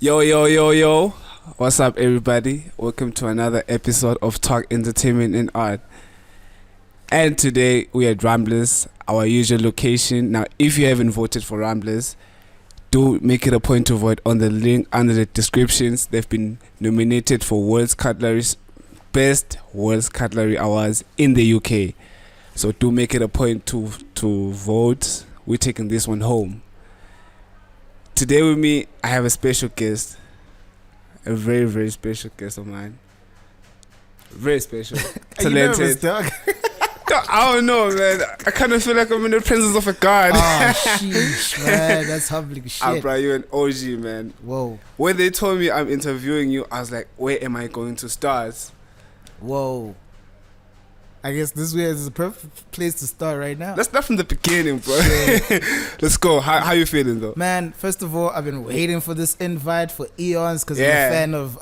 Yo, yo, yo, yo. What's up, everybody? Welcome to another episode of Talk Entertainment and Art. And today we are at RAMBLAS, our usual location. Now, if you haven't voted for RAMBLAS, do make it a point to vote on the link under the descriptions. They've been nominated for Best World's Cutlery Awards in the UK. So do make it a point to vote. We're taking this one home. Today with me, I have a special guest. A very, very special guest of mine. Very special. Talented. Are you nervous, dog? I don't know, man. I kind of feel like I'm in the presence of a god. Oh, sheesh, man. That's humbling shit. Bro, you're an OG, man. Whoa. When they told me I'm interviewing you, I was like, where am I going to start? Whoa. I guess this way is the perfect place to start right now. Let's start from the beginning, bro. Let's go. How you feeling, though? Man, first of all, I've been waiting for this invite for eons because I'm a fan of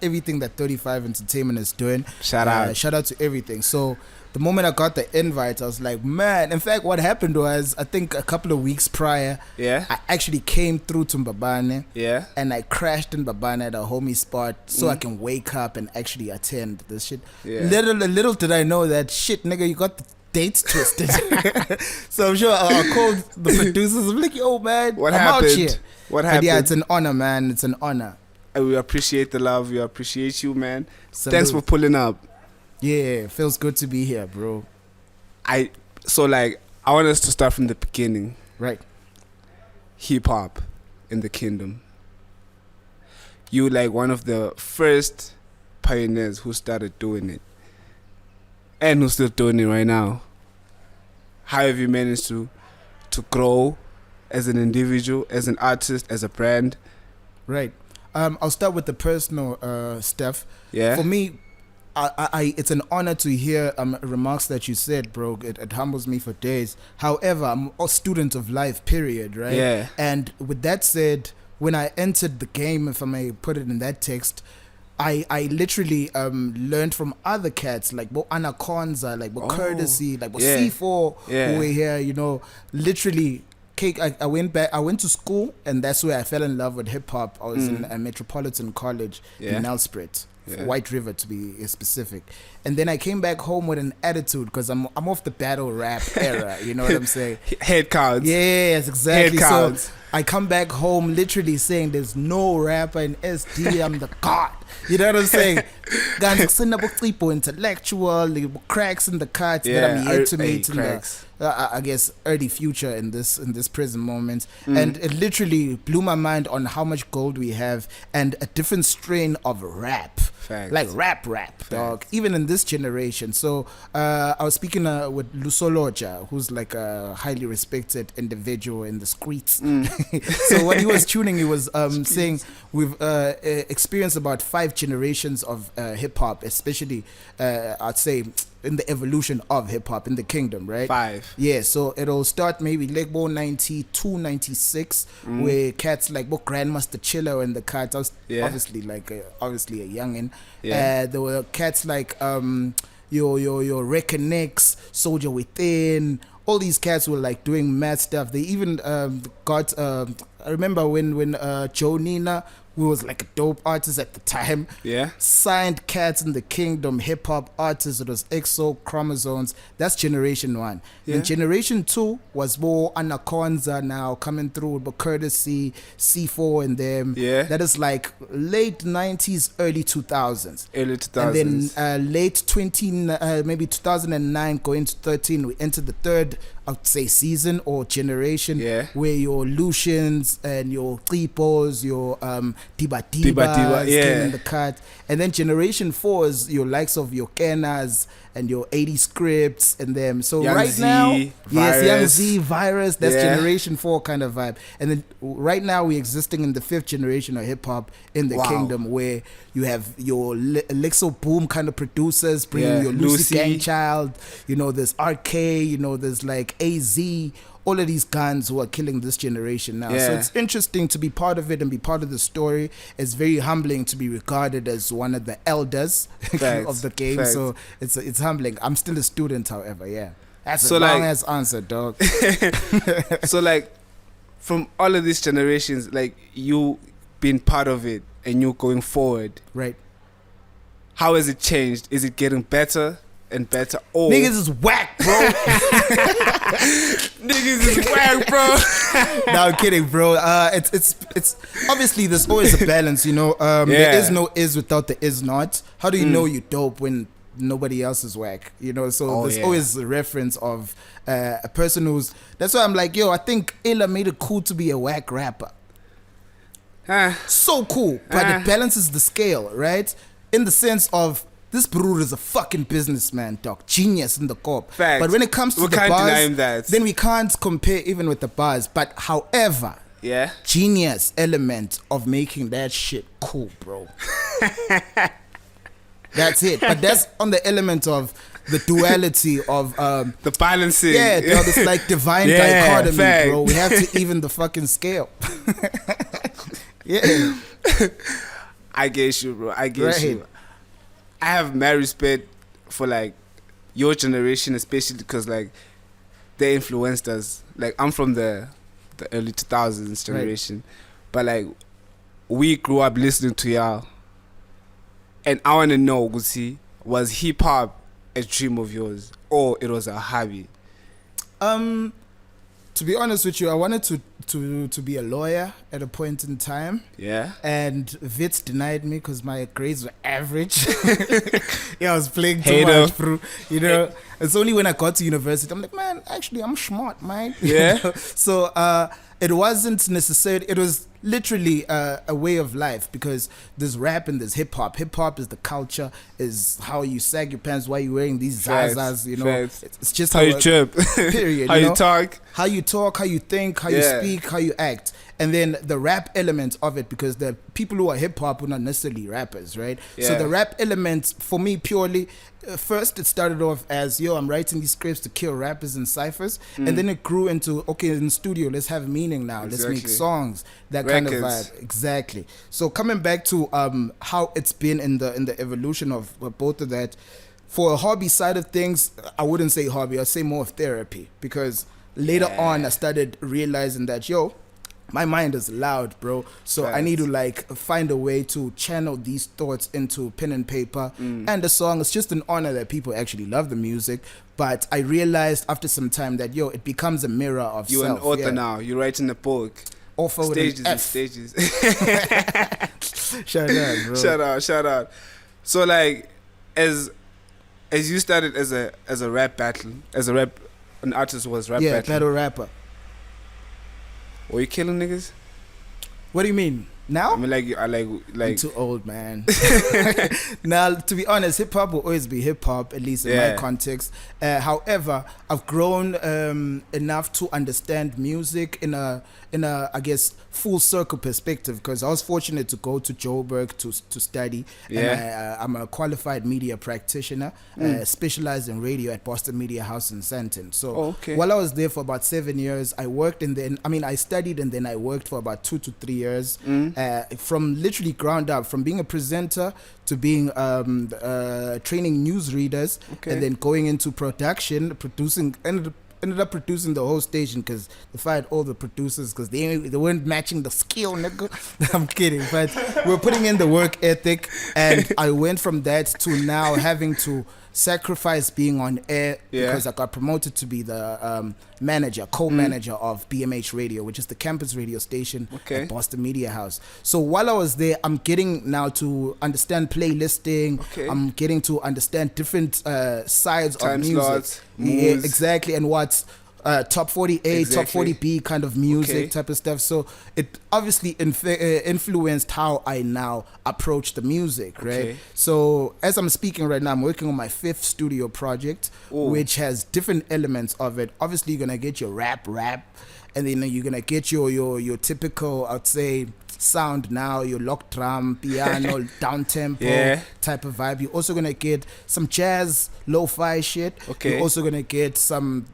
everything that 35 Entertainment is doing. Shout out. Shout out to everything. So the moment I got the invite, I was like, man. In fact, what happened was, I think a couple of weeks prior, I actually came through to Mbabane. Yeah. And I crashed in Mbabane at a homie spot so I can wake up and actually attend this shit. Yeah. Little did I know that shit, nigga, you got the dates twisted. So I'm sure I called the producers. I'm like, yo, man, What I'm happened? out here. What happened? But yeah, it's an honor, man. It's an honor. And we appreciate the love. We appreciate you, man. Salute. Thanks for pulling up. Yeah, feels good to be here, bro. I want us to start from the beginning. Right. Hip hop in the kingdom. You like one of the first pioneers who started doing it. And who's still doing it right now. How have you managed to grow as an individual, as an artist, as a brand? Right. I'll start with the personal stuff. Yeah. For me, it's an honor to hear remarks that you said, bro. It humbles me for days. However, I'm a student of life, period, right? Yeah. And with that said, when I entered the game, if I may put it in that text, I literally learned from other cats like Anaconda, like Courtesy, like C4 who were here, you know, literally. I went to school, and that's where I fell in love with hip hop. I was in a metropolitan college in Nelspruit. White River to be specific, and then I came back home with an attitude because I'm off the battle rap era. You know what I'm saying? Head counts. Yes, exactly. Head counts. So I come back home literally saying there's no rapper in SD. I'm the god. You know what I'm saying? Guys, intellectual cracks in the cards that I'm here to meet in the I guess early future in this present moment, and it literally blew my mind on how much gold we have and a different strain of rap. Facts. Like rap, dog. Even in this generation. So I was speaking with Lusoloja, who's like a highly respected individual in the streets. So when he was tuning, he was saying we've experienced about 5 generations of hip hop, especially I'd say in the evolution of hip hop in the kingdom, right? 5. Yeah, so it'll start maybe like 92, 96, where cats like Grandmaster Chiller and the cats. I was obviously a youngin. Yeah. There were cats like your Reconnects, Soldier Within. All these cats were like doing mad stuff. They even got. I remember when Joe Nina, who was like a dope artist at the time, signed cats in the kingdom, hip hop artists. It was EXO, Chromosomes. That's generation 1. Then generation 2 was more Anaconda now coming through with Courtesy, C4 and them. Yeah. That is like late 90s, early 2000s. Early 2000s. And then late maybe 2009 going to 13, we entered the third, I would say, season or generation where your Lutions and your Tripos, your Diba came in the cut. And then generation 4 is your likes of your Kenas and your 80 scripts and them. So Young right Z, now, Virus. Young Z, Virus, that's generation 4 kind of vibe. And then right now we're existing in the 5th generation of hip hop in the kingdom, where you have your Lexo Boom kind of producers bringing your Lucy Gang Child, you know, there's RK, you know, there's like AZ, all of these guns who are killing this generation now. So it's interesting to be part of it and be part of the story. It's very humbling to be regarded as one of the elders of the game. Facts. So it's humbling. I'm still a student, however. That's a long ass answer, dog. So like, from all of these generations, like you been part of it and you going forward, right? How has it changed? Is it getting better and better? Or niggas is whack, bro. Niggas is whack, bro. No, I'm kidding, bro. It's obviously there's always a balance, you know. There is no is without the is not. How do you know you dope when nobody else is whack? You know, so there's always a reference of a person who's. That's why I'm like, yo, I think Ella made it cool to be a whack rapper. So cool, but it balances the scale, right? In the sense of this brewer is a fucking businessman, dog. Genius in the corp. Facts. But when it comes to we the can't bars, deny him that. then we can't compare even with the bars. But however, genius element of making that shit cool, bro. That's it. But that's on the element of the duality of the balancing. Yeah, dog, it's like divine dichotomy, bro. We have to even the fucking scale. Yeah. I get you, bro. I get you. I have mad respect for like your generation, especially because like they influenced us. Like I'm from the early 2000s generation, but like we grew up listening to y'all, and I want to know, Gusi, was hip hop a dream of yours or it was a hobby? To be honest with you, I wanted to be a lawyer at a point in time. Yeah. And Wits denied me because my grades were average. Yeah, I was playing too much, bro. You know, it's only when I got to university, I'm like, man, actually, I'm smart, man. Yeah. You know? So it wasn't necessarily, it was literally a way of life because there's rap and there's hip hop. Hip hop is the culture, is how you sag your pants, why you wearing these zazas, you know. It's just how you trip, period. How you talk, how you think, how you speak, how you act. And then the rap element of it, because the people who are hip hop are not necessarily rappers, right? Yeah. So the rap element for me purely, first it started off as, yo, I'm writing these scripts to kill rappers and ciphers, and then it grew into, okay, in the studio, let's have meaning now, let's make songs, that kind of vibe. Exactly. So coming back to how it's been in the evolution of both of that, for a hobby side of things, I wouldn't say hobby, I'd say more of therapy, because later on I started realizing that, yo, my mind is loud, bro. So I need to like find a way to channel these thoughts into pen and paper. And the song, it's just an honor that people actually love the music. But I realized after some time that, yo, it becomes a mirror of You're self. You're an author now. You're writing a book. Author stages with an F. Stages. Shout out, bro. Shout out. So like, as you started as a rap battle, an artist was rap battle. Battle rapper. Were you killing niggas? What do you mean? Now? I mean, I'm too old, man. Now, to be honest, hip hop will always be hip hop, at least in my context. However, I've grown enough to understand music in a I guess full circle perspective, because I was fortunate to go to Joburg to study, and I'm a qualified media practitioner, specialized in radio at Boston Media House in Sandton. So while I was there for about 7 years, I worked I studied and then I worked for about 2 to 3 years. From literally ground up, from being a presenter to being training newsreaders, and then going into production, ended up producing the whole station because they fired all the producers because they weren't matching the skill, nigga. I'm kidding, but we're putting in the work ethic, and I went from that to now having to sacrifice being on air because I got promoted to be the co-manager of BMH Radio, which is the campus radio station at Boston Media House. So while I was there, I'm getting now to understand playlisting. I'm getting to understand different sides of music. Slots, exactly, and what's top 40A, top 40B kind of music type of stuff. So it obviously influenced how I now approach the music, right? So as I'm speaking right now, I'm working on my 5th studio project, which has different elements of it. Obviously, you're gonna get your rap, and then you're gonna get your typical, I'd say, sound now, your lock drum, piano, down tempo type of vibe. You're also gonna get some jazz, lo-fi shit. You're also gonna get some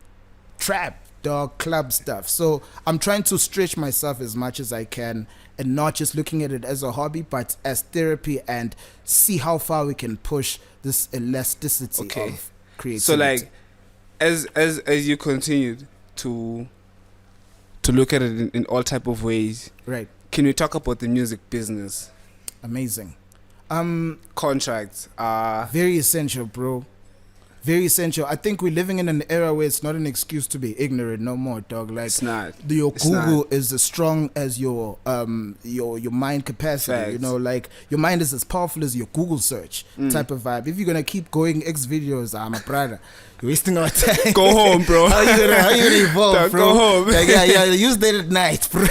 trap, dog, club stuff. So I'm trying to stretch myself as much as I can, and not just looking at it as a hobby, but as therapy, and see how far we can push this elasticity of creativity. So like, as you continued to look at it in all type of ways, right? can we talk about the music business? Amazing. Contracts very essential, bro. Very essential. I think we're living in an era where it's not an excuse to be ignorant no more, dog. Like it's not. Your Google is as strong as your mind capacity. Facts. You know, like your mind is as powerful as your Google search type of vibe. If you're gonna keep going X videos, I'm a brother. You're wasting our time. Go home, bro. how you gonna evolve, Dog, bro? go home. Like, yeah. Use that at night, bro.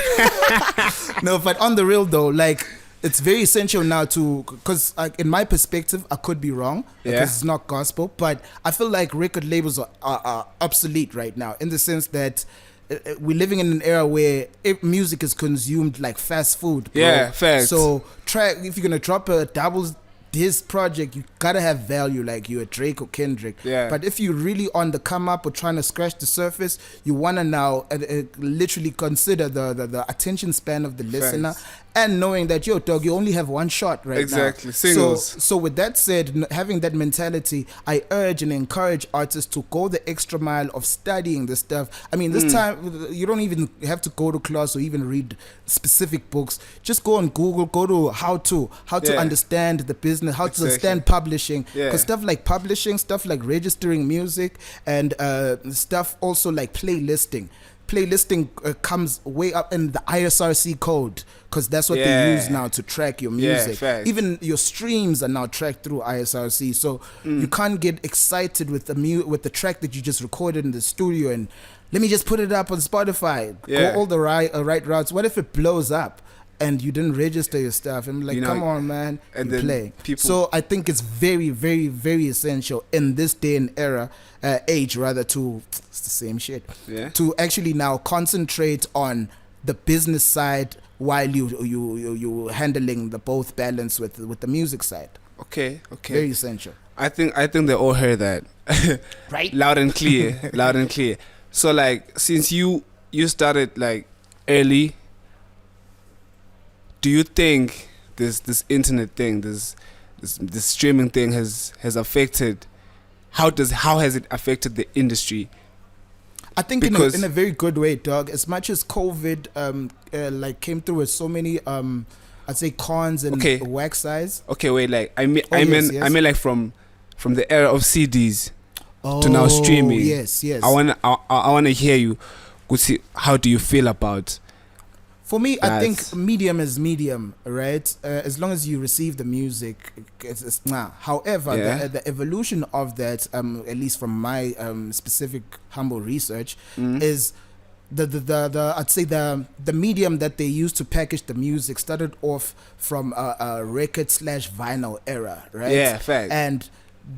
No, but on the real though, like. It's very essential now to, because in my perspective, I could be wrong because it's not gospel, but I feel like record labels are obsolete right now in the sense that we're living in an era where music is consumed like fast food, bro. Yeah, facts. So if you're gonna drop a double disc project, you gotta have value, like you're a Drake or Kendrick. Yeah. But if you're really on the come up or trying to scratch the surface, you wanna now literally consider the attention span of the listener. Facts. And knowing that, yo, dog, you only have one shot right now. Exactly. Singles. So with that said, having that mentality, I urge and encourage artists to go the extra mile of studying this stuff. I mean, this time, you don't even have to go to class or even read specific books. Just go on Google, go to how to understand the business, how to understand publishing. Because stuff like publishing, stuff like registering music, and stuff also like playlisting. Playlisting comes way up in the ISRC code because that's what they use now to track your music. Even your streams are now tracked through ISRC, so you can't get excited with the track that you just recorded in the studio and let me just put it up on Spotify. Go all the right routes. What if it blows up and you didn't register your stuff? And I'm like, come on, man, and then play. So I think it's very, very, very essential in this day and age rather, to it's the same shit. To actually now concentrate on the business side while you handling the both balance with the music side. Okay. Very essential. I think they all heard that. Right? Loud and clear. Loud and clear. So like, since you started like early, do you think this internet thing, this streaming thing has affected? How has it affected the industry? I think in a very good way, dog. As much as COVID like came through with so many I'd say cons and whack sides. Okay, wait, like I mean like from the era of CDs to now streaming. Yes. I wanna hear you. How do you feel about? For me, I think medium is medium, right? As long as you receive the music, it's nah. However, the evolution of that, at least from my specific humble research, is the I'd say the medium that they used to package the music started off from a record/vinyl era, right? Yeah, fact. And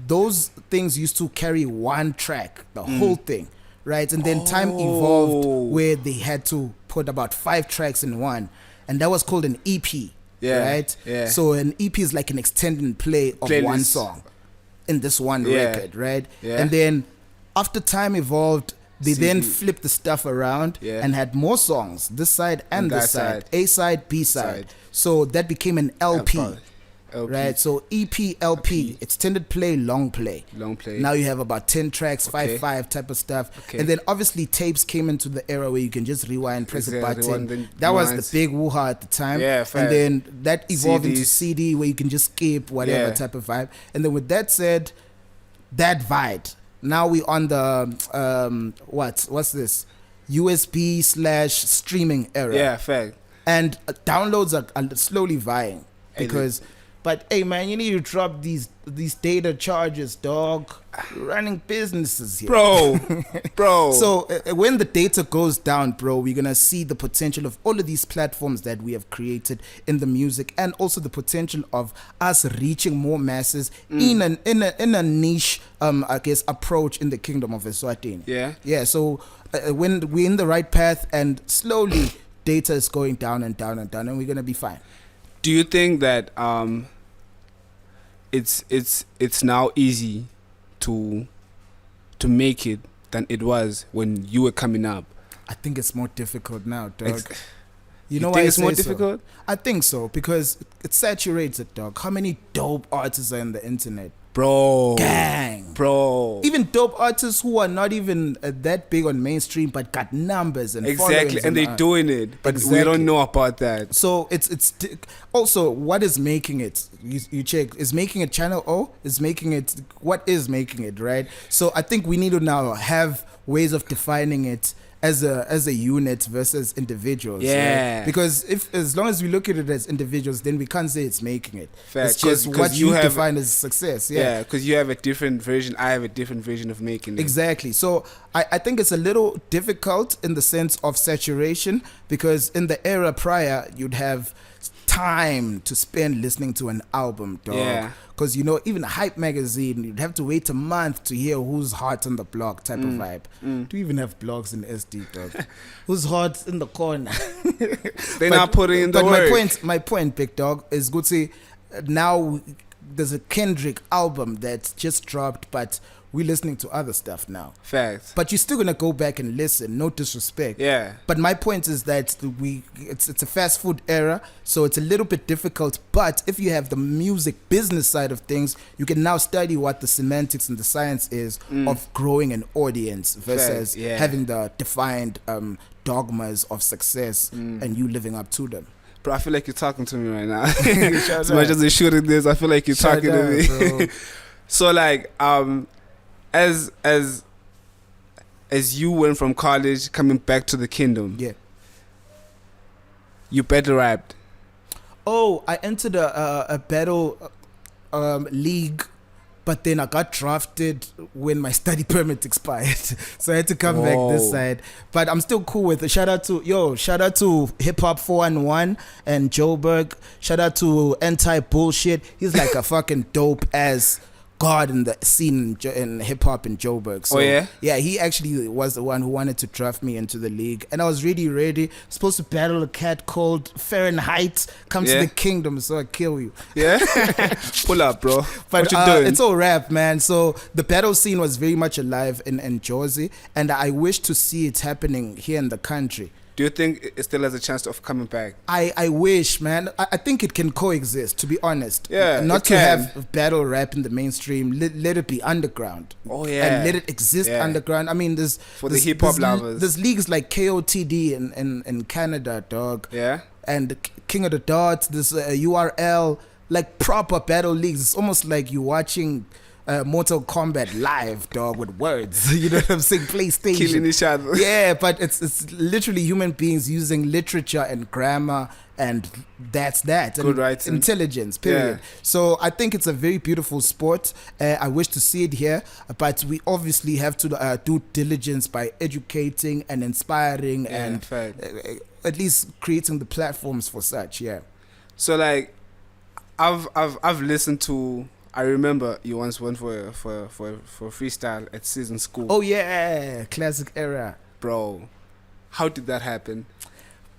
those things used to carry one track, the whole thing. Right, and then time evolved where they had to put about 5 tracks in one, and that was called an EP. Right. So an EP is like an extended play of one song in this one record, right? And then after time evolved, they then flipped the stuff around and had more songs, this side and this side, A side, B side. So that became an LP. Right, so EP, LP, extended play, long play. Now you have about 10 tracks, 5 type of stuff. And then obviously tapes came into the era where you can just rewind, press a button. That was the big woo-ha at the time. And then that evolved into CD where you can just skip whatever type of vibe. And then with that said, that vibe. Now we on the what's this? USB/streaming era. Yeah, fact. And downloads are slowly vying because. But hey, man, you need to drop these data charges, dog. Running businesses here, bro. So when the data goes down, bro, we're gonna see the potential of all of these platforms that we have created in the music, and also the potential of us reaching more masses in a niche, I guess, approach in the kingdom of Eswatini. Yeah. So when we're in the right path, and slowly data is going down and down and down, and we're gonna be fine. Do you think that it's now easy to make it than it was when you were coming up? I think it's more difficult now, dog. You know why it's more difficult? I think so because it saturates it, dog. How many dope artists are in the internet? Bro. Gang. Bro. Even dope artists who are not even that big on mainstream but got numbers and exactly, and they're doing it, but we don't know about that. So it's also what is making it. You check, is making it Channel O? Is making it, what is making it, right? So I think we need to now have ways of defining it as a unit versus individuals. Yeah. Right? Because as long as we look at it as individuals, then we can't say it's making it. Fair. It's just what you define as success. Yeah, because you have a different version, I have a different version of making it. Exactly. So I think it's a little difficult in the sense of saturation, because in the era prior, you'd have time to spend listening to an album, dog. Yeah. Because, you know, even Hype magazine, you'd have to wait a month to hear who's hot on the block type of vibe. Do you even have blogs in SD, dog? Who's hot in the corner? They're not putting in the work. My point, big dog, is good to say now there's a Kendrick album that just dropped, but we're listening to other stuff now. Facts. But you're still gonna go back and listen, no disrespect. Yeah. But my point is that it's a fast food era, so it's a little bit difficult. But if you have the music business side of things, you can now study what the semantics and the science is of growing an audience versus having the defined dogmas of success and you living up to them. Bro, I feel like you're talking to me right now. As much as you're shooting this, I feel like you're talking to me. So like as you went from college coming back to the kingdom, you battle rapped. Oh, I entered a battle league, but then I got drafted when my study permit expired, so I had to come back this side. But I'm still cool with it. Shout out to Hip Hop 411 and Joburg. Shout out to Anti Bullshit. He's like a fucking dope ass god in the scene in hip hop in Joburg. So, yeah, he actually was the one who wanted to draft me into the league, and I was really ready. Supposed to battle a cat called Fahrenheit. Come to the kingdom, so I kill you. Yeah, pull up, bro. But what you doing? It's all rap, man. So the battle scene was very much alive in Jersey, and I wish to see it happening here in the country. Do you think it still has a chance of coming back? I wish, man. I think it can coexist, to be honest. Yeah, not to have battle rap in the mainstream. Let it be underground. Oh yeah, and let it exist underground. I mean, there's the hip hop lovers. There's leagues like KOTD in Canada, dog. Yeah, and King of the Dots. This URL, like proper battle leagues. It's almost like you're watching Mortal Kombat live, dog, with words. You know what I'm saying? PlayStation. Killing each other. Yeah, but it's literally human beings using literature and grammar, and that's that. Good writing. Intelligence, period. Yeah. So I think it's a very beautiful sport. I wish to see it here, but we obviously have to do diligence by educating and inspiring and at least creating the platforms for such. Yeah. So like, I've listened to. I remember you once went for freestyle at Season School. Oh yeah, classic era. Bro, how did that happen?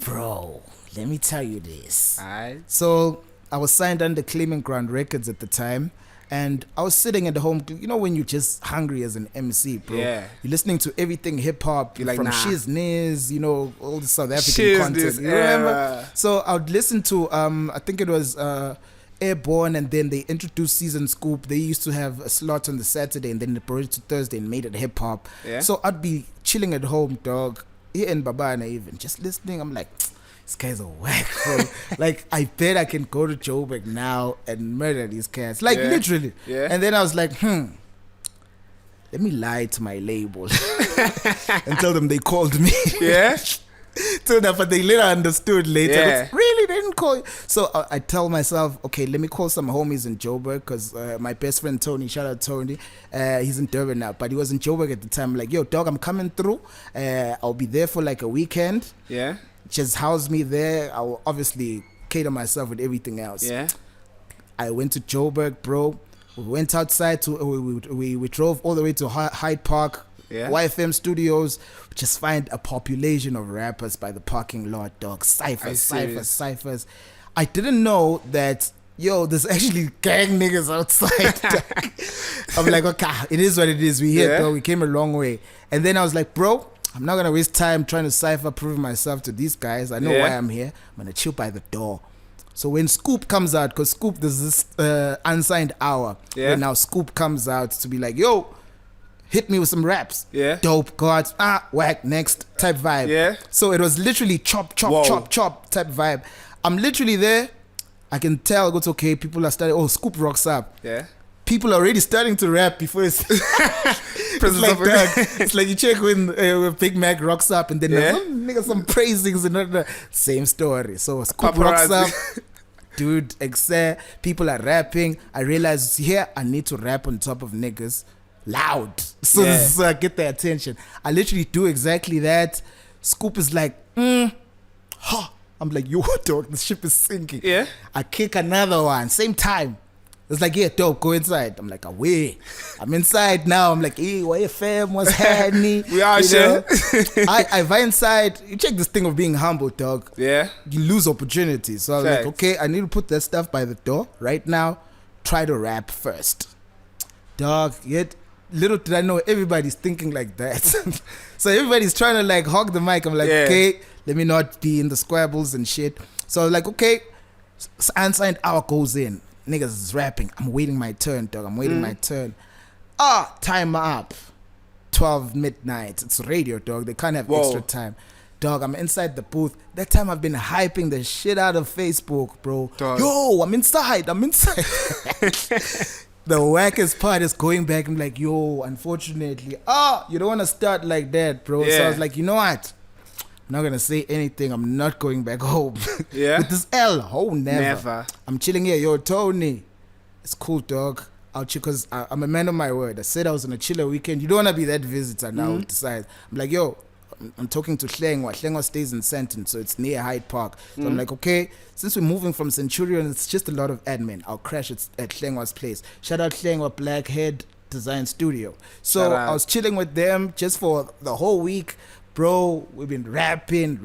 Bro, let me tell you this. Alright. So I was signed under Claiming Ground Records at the time, and I was sitting at home. You know when you're just hungry as an MC, bro. Yeah. You're listening to everything hip hop like, from Shizniz, you know, all the South African content. You remember? So I would listen to I think it was Airborne, and then they introduced Season Scoop. They used to have a slot on the Saturday, and then they brought it to Thursday and made it hip hop. Yeah. So I'd be chilling at home, dog, here in Babana even, just listening. I'm like, these guys are whack, bro. Like, I bet I can go to Joburg now and murder these cats. Like, literally. Yeah. And then I was like, let me lie to my label and tell them they called me. Yeah. But they later understood later. Yeah. Really, they didn't call you. So I tell myself, okay, let me call some homies in Joburg, because my best friend Tony, shout out Tony, he's in Durban now, but he was in Joburg at the time. I'm like, yo, dog, I'm coming through. I'll be there for like a weekend. Yeah. Just house me there. I will obviously cater myself with everything else. Yeah. I went to Joburg, bro. We went outside to we drove all the way to Hyde Park. Yeah. YFM Studios. Just find a population of rappers by the parking lot, dog. Ciphers. I didn't know that, yo, there's actually gang niggas outside. I'm like, okay, it is what it is. We here, dog. We came a long way. And then I was like, bro, I'm not gonna waste time trying to cipher, prove myself to these guys. I know why I'm here. I'm gonna chill by the door. So when Scoop comes out, because Scoop, there's this unsigned hour. Yeah. Where now Scoop comes out to be like, yo, hit me with some raps. Yeah. Dope, God, whack, next type vibe. Yeah. So it was literally chop, chop, chop, chop type vibe. I'm literally there. I can tell it's okay. People are starting, Scoop rocks up. Yeah. People are already starting to rap before it's it's like you check when Big Mac rocks up and then there's some praisings and the same story. So Scoop rocks up, dude, people are rapping. I realize here I need to rap on top of niggas loud so I get their attention. I literally do exactly that. Scoop is like, I'm like, yo, dog, the ship is sinking. Yeah. I kick another one, same time. It's like, yeah, dope, go inside. I'm like, away. I'm inside now. I'm like, hey, why fam? What's happening? We are shit. I va inside. You check this thing of being humble, dog. Yeah. You lose opportunities. So I was like, okay, I need to put that stuff by the door right now. Try to rap first. Dog, yet little did I know everybody's thinking like that. So everybody's trying to like hog the mic. I'm like, okay, let me not be in the squabbles and shit. So I was like, okay, unsigned hour goes in. Niggas is rapping. I'm waiting my turn, dog. I'm waiting my turn. Time up. 12 midnight. It's radio, dog. They can't have extra time. Dog, I'm inside the booth. That time I've been hyping the shit out of Facebook, bro. Dog. Yo, I'm inside. The wackest part is going back. I'm like, yo, unfortunately. You don't want to start like that, bro. So I was like, you know what? I'm not gonna say anything. I'm not going back home. Yeah. With this L. Never. I'm chilling here. Yo, Tony. It's cool, dog. I'll chill because I'm a man of my word. I said I was on a chiller weekend. You don't wanna be that visitor now. Decide. I'm like, yo, I'm talking to Hlengwa. Hlengwa stays in Sandton, so it's near Hyde Park. So I'm like, okay, since we're moving from Centurion, it's just a lot of admin. I'll crash at Hlengwa's place. Shout out Hlengwa Blackhead Design Studio. So I was chilling with them just for the whole week. Bro, we've been rapping,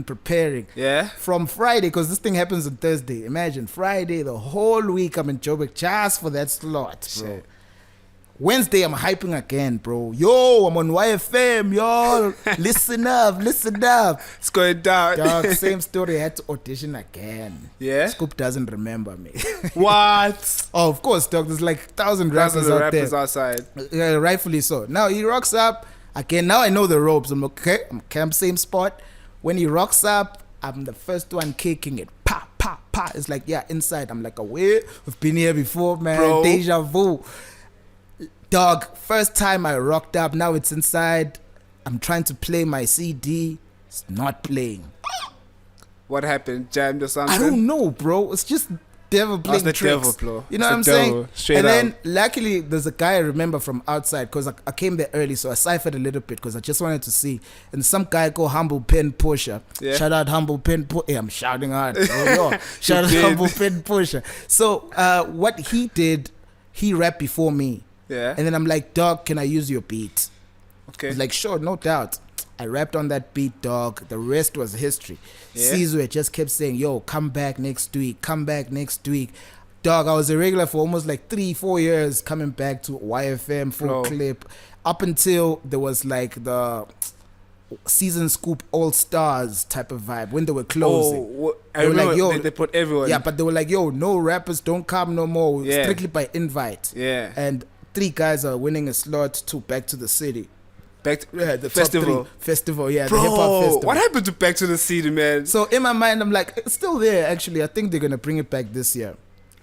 preparing. Yeah. From Friday, because this thing happens on Thursday. Imagine Friday, the whole week I'm in Joburg just for that slot, bro. Shit. Wednesday, I'm hyping again, bro. Yo, I'm on YFM, yo. Listen up. It's going down. Dog, same story. I had to audition again. Yeah? Scoop doesn't remember me. What? Oh, of course, dog. There's like 1,000 rappers out there. Outside. Yeah, rightfully so. Now he rocks up. Again, now I know the ropes. I'm okay. I'm camp same spot. When he rocks up, I'm the first one kicking it. Pa, pa, pa. It's like, yeah, inside. I'm like, away. We've been here before, man. Bro. Deja vu. Dog, first time I rocked up. Now it's inside. I'm trying to play my CD. It's not playing. What happened? Jammed or something? I don't know, bro. It's just devil playing tricks. Devil, bro. You know what I'm saying? And then luckily there's a guy I remember from outside because I came there early, so I ciphered a little bit because I just wanted to see. And some guy called Humble Pen Pusher. Yeah. Shout out Humble Pen Pusher. Hey, I'm shouting hard. Shout out Humble Pen Pusher. So what he did, he rapped before me. Yeah. And then I'm like, dog, can I use your beat? Okay. He's like, sure, no doubt. I rapped on that beat, dog. The rest was history. Yeah. siSwatin just kept saying, yo, come back next week. Dog, I was a regular for almost like 3-4 years coming back to YFM full clip. Up until there was like the Season Scoop All Stars type of vibe when they were closing. I remember like, yo, they put everyone. Yeah, but they were like, yo, no rappers don't come no more. Yeah. Strictly by invite. Yeah. And 3 guys are winning a slot to Back to the City. The festival. Bro, the hip-hop festival. What happened to Back to the City, man? So in my mind, I'm like, it's still there, actually. I think they're going to bring it back this year.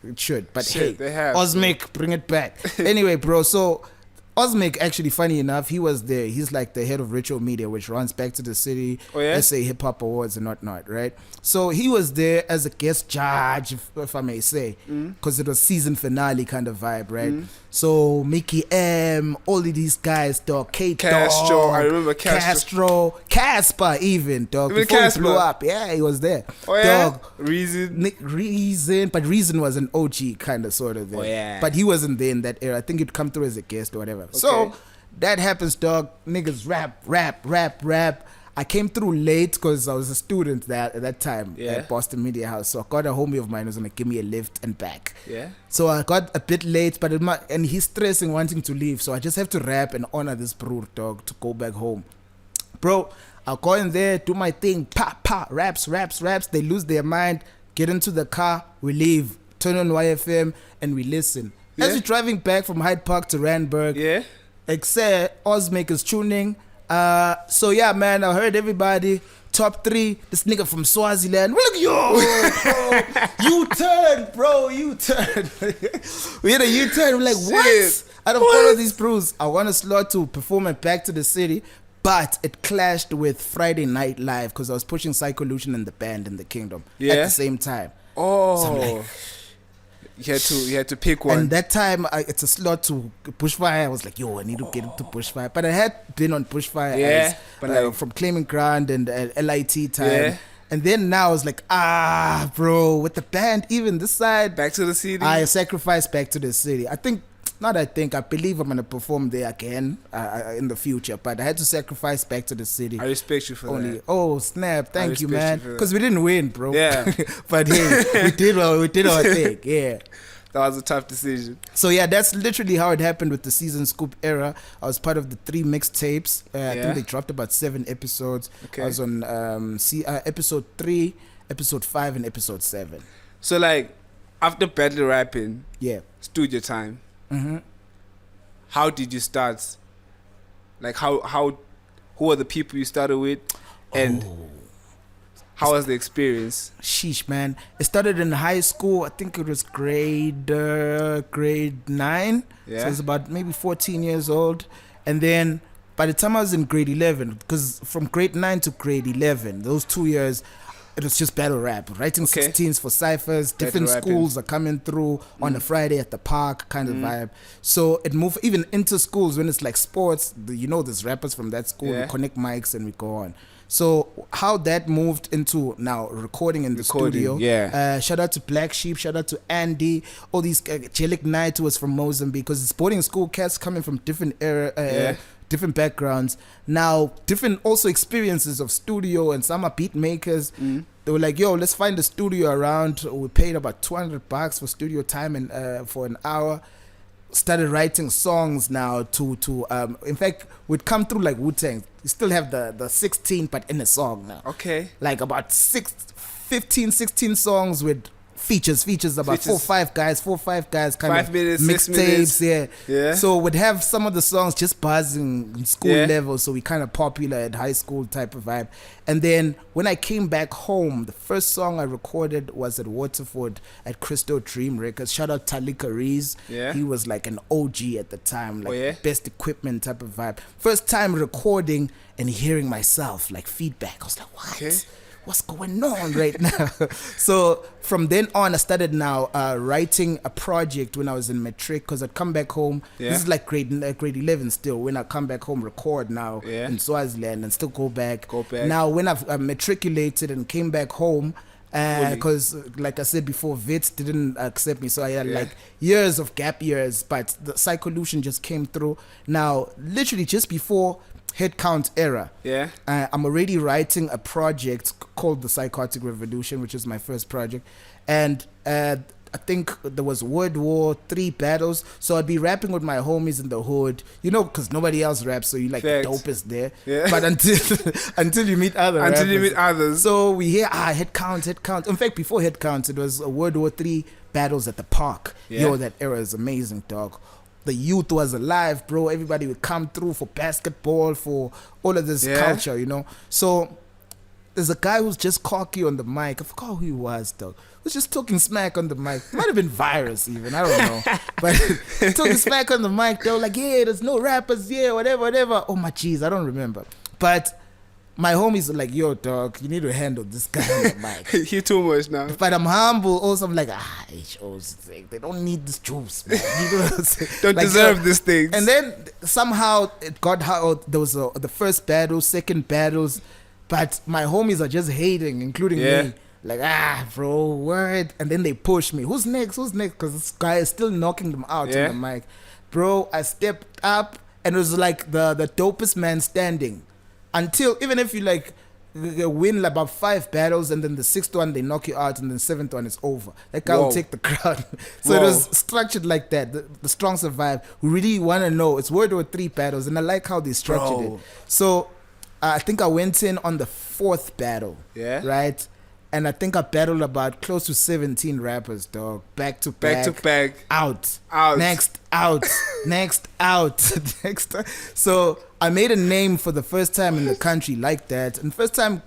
It should. But hey, they have. Osmic, bring it back. Anyway, bro, so Osmic, actually, funny enough, he was there. He's like the head of Ritual Media, which runs Back to the City, SA Hip Hop Awards and whatnot, right? So he was there as a guest judge, if I may say, because it was season finale kind of vibe, right? So Mickey M, all of these guys, dog, Kate Castro, Dog, I remember Castro, Casper, even, dog, before he blew up. Yeah, he was there. Oh yeah, dog, Reason, but Reason was an OG kind of sort of there. Oh yeah, but he wasn't there in that era. I think he'd come through as a guest or whatever. Okay. So that happens, dog. Niggas rap. I came through late because I was a student at that time at Boston Media House. So I got a homie of mine who was going to give me a lift and back. Yeah. So I got a bit late, but and he's stressing, wanting to leave. So I just have to rap and honor this broer, dog, to go back home. Bro, I'll go in there, do my thing, raps. They lose their mind. get into the car, we leave, turn on YFM, and we listen. As we're driving back from Hyde Park to Randburg, except Ozmaker's tuning. So yeah, man, I heard everybody. Top 3, this nigga from Swaziland. We're like, yo, bro, U-turn, bro, U-turn. We had a U-turn. We're like, what? I don't follow these crews. I want a slot to perform it back to the city, but it clashed with Friday Night Live because I was pushing Lution and the band in the Kingdom at the same time. Oh, so I'm like, you had to pick one. And that time, it's a slot to Bushfire. I was like, yo, I need to get into Bushfire. But I had been on Bushfire from Claiming Ground and LIT time. Yeah. And then now I was like, bro, with the band, even this side. Back to the city? I sacrificed back to the city. I believe I'm going to perform there again in the future. But I had to sacrifice back to the city. I respect you for that. Oh, snap. Thank you, man. Because we didn't win, bro. Yeah. But hey, we did our thing. Yeah. That was a tough decision. So yeah, that's literally how it happened with the Season Scoop era. I was part of the 3 mixtapes. I think they dropped about 7 episodes. Okay. I was on episode 3, episode 5, and episode 7. So like, after battle rapping, studio time. Mm-hmm. How did you start? Like who are the people you started with, and how was the experience? Sheesh, man! It started in high school. I think it was grade 9. Yeah. So I was about maybe 14 years old, and then by the time I was in grade 11, because from grade 9 to grade 11, those 2 years, it was just battle rap, writing 16s for ciphers. Different schools are coming through on a Friday at the park kind of vibe. So it moved even into schools when it's like sports. There's rappers from that school. We connect mics and we go on. So how that moved into now recording in the studio. Yeah. Shout out to Black Sheep. Shout out to Andy. All these Jelik Knight was from Mozambique, because it's boarding school cats coming from different different backgrounds, now different also experiences of studio, and some are beat makers. They were like, yo, let's find a studio around. We paid about $200 for studio time and for an hour. Started writing songs now to in fact we'd come through like Wu-Tang. You still have the 16 but in a song now. Okay. Like about 16 songs with features about 4 or 5 guys kind 5 of minutes, mixtapes. Yeah. So we'd have some of the songs just buzzing in school level, so we kind of popular at high school type of vibe. And then when I came back home, the first song I recorded was at Waterford at Crystal Dream Records. Shout out Talika Rees. He was like an OG at the time, like best equipment type of vibe. First time recording and hearing myself, like feedback. I was like, what? Okay. What's going on right now? So from then on, I started now writing a project when I was in matric, because I'd come back home. This is like grade 11 still. When I come back home, record now in Swaziland and still go back. Now when I've matriculated and came back home, because like I said before, Wits didn't accept me, so I had like years of gap years, but the Lution just came through. Now literally just before Headcount era, I'm already writing a project called The Psychotic Revolution, which is my first project, and I think there was World War 3 battles, so I'd be rapping with my homies in the hood, because nobody else raps, so you like the dopest there. But until you meet others, so we hear headcount. In fact, before headcount, it was World War 3 battles at the park. That era is amazing, dog. The youth was alive, bro. Everybody would come through for basketball, for all of this culture, So there's a guy who's just cocky on the mic. I forgot who he was, though. Was just talking smack on the mic. Might have been Virus even, I don't know. But talking smack on the mic, they were like, there's no rappers, whatever. Oh my jeez, I don't remember. But my homies are like, yo, dog, you need to handle this guy on the mic. He too much now. But I'm humble. Also, I'm like, HOs, they don't need this juice, man. You know what I'm saying? Don't deserve this thing. And then somehow it got how there was the first battle, second battles, but my homies are just hating, including me. Like, bro, word. And then they push me. Who's next? Because this guy is still knocking them out on the mic. Bro, I stepped up, and it was like the dopest man standing. Until, even if you like win about 5 battles and then the 6th one they knock you out and then 7th one is over, that guy will take the crown. So it was structured like that. The strong survive. We really want to know. It's World War 3 battles, and I like how they structured it. So I think I went in on the 4th battle, right? And I think I battled about close to 17 rappers, dog. Back to back. Out. Next, out. Next, out. Next. So I made a name for the first time in the country like that. And first time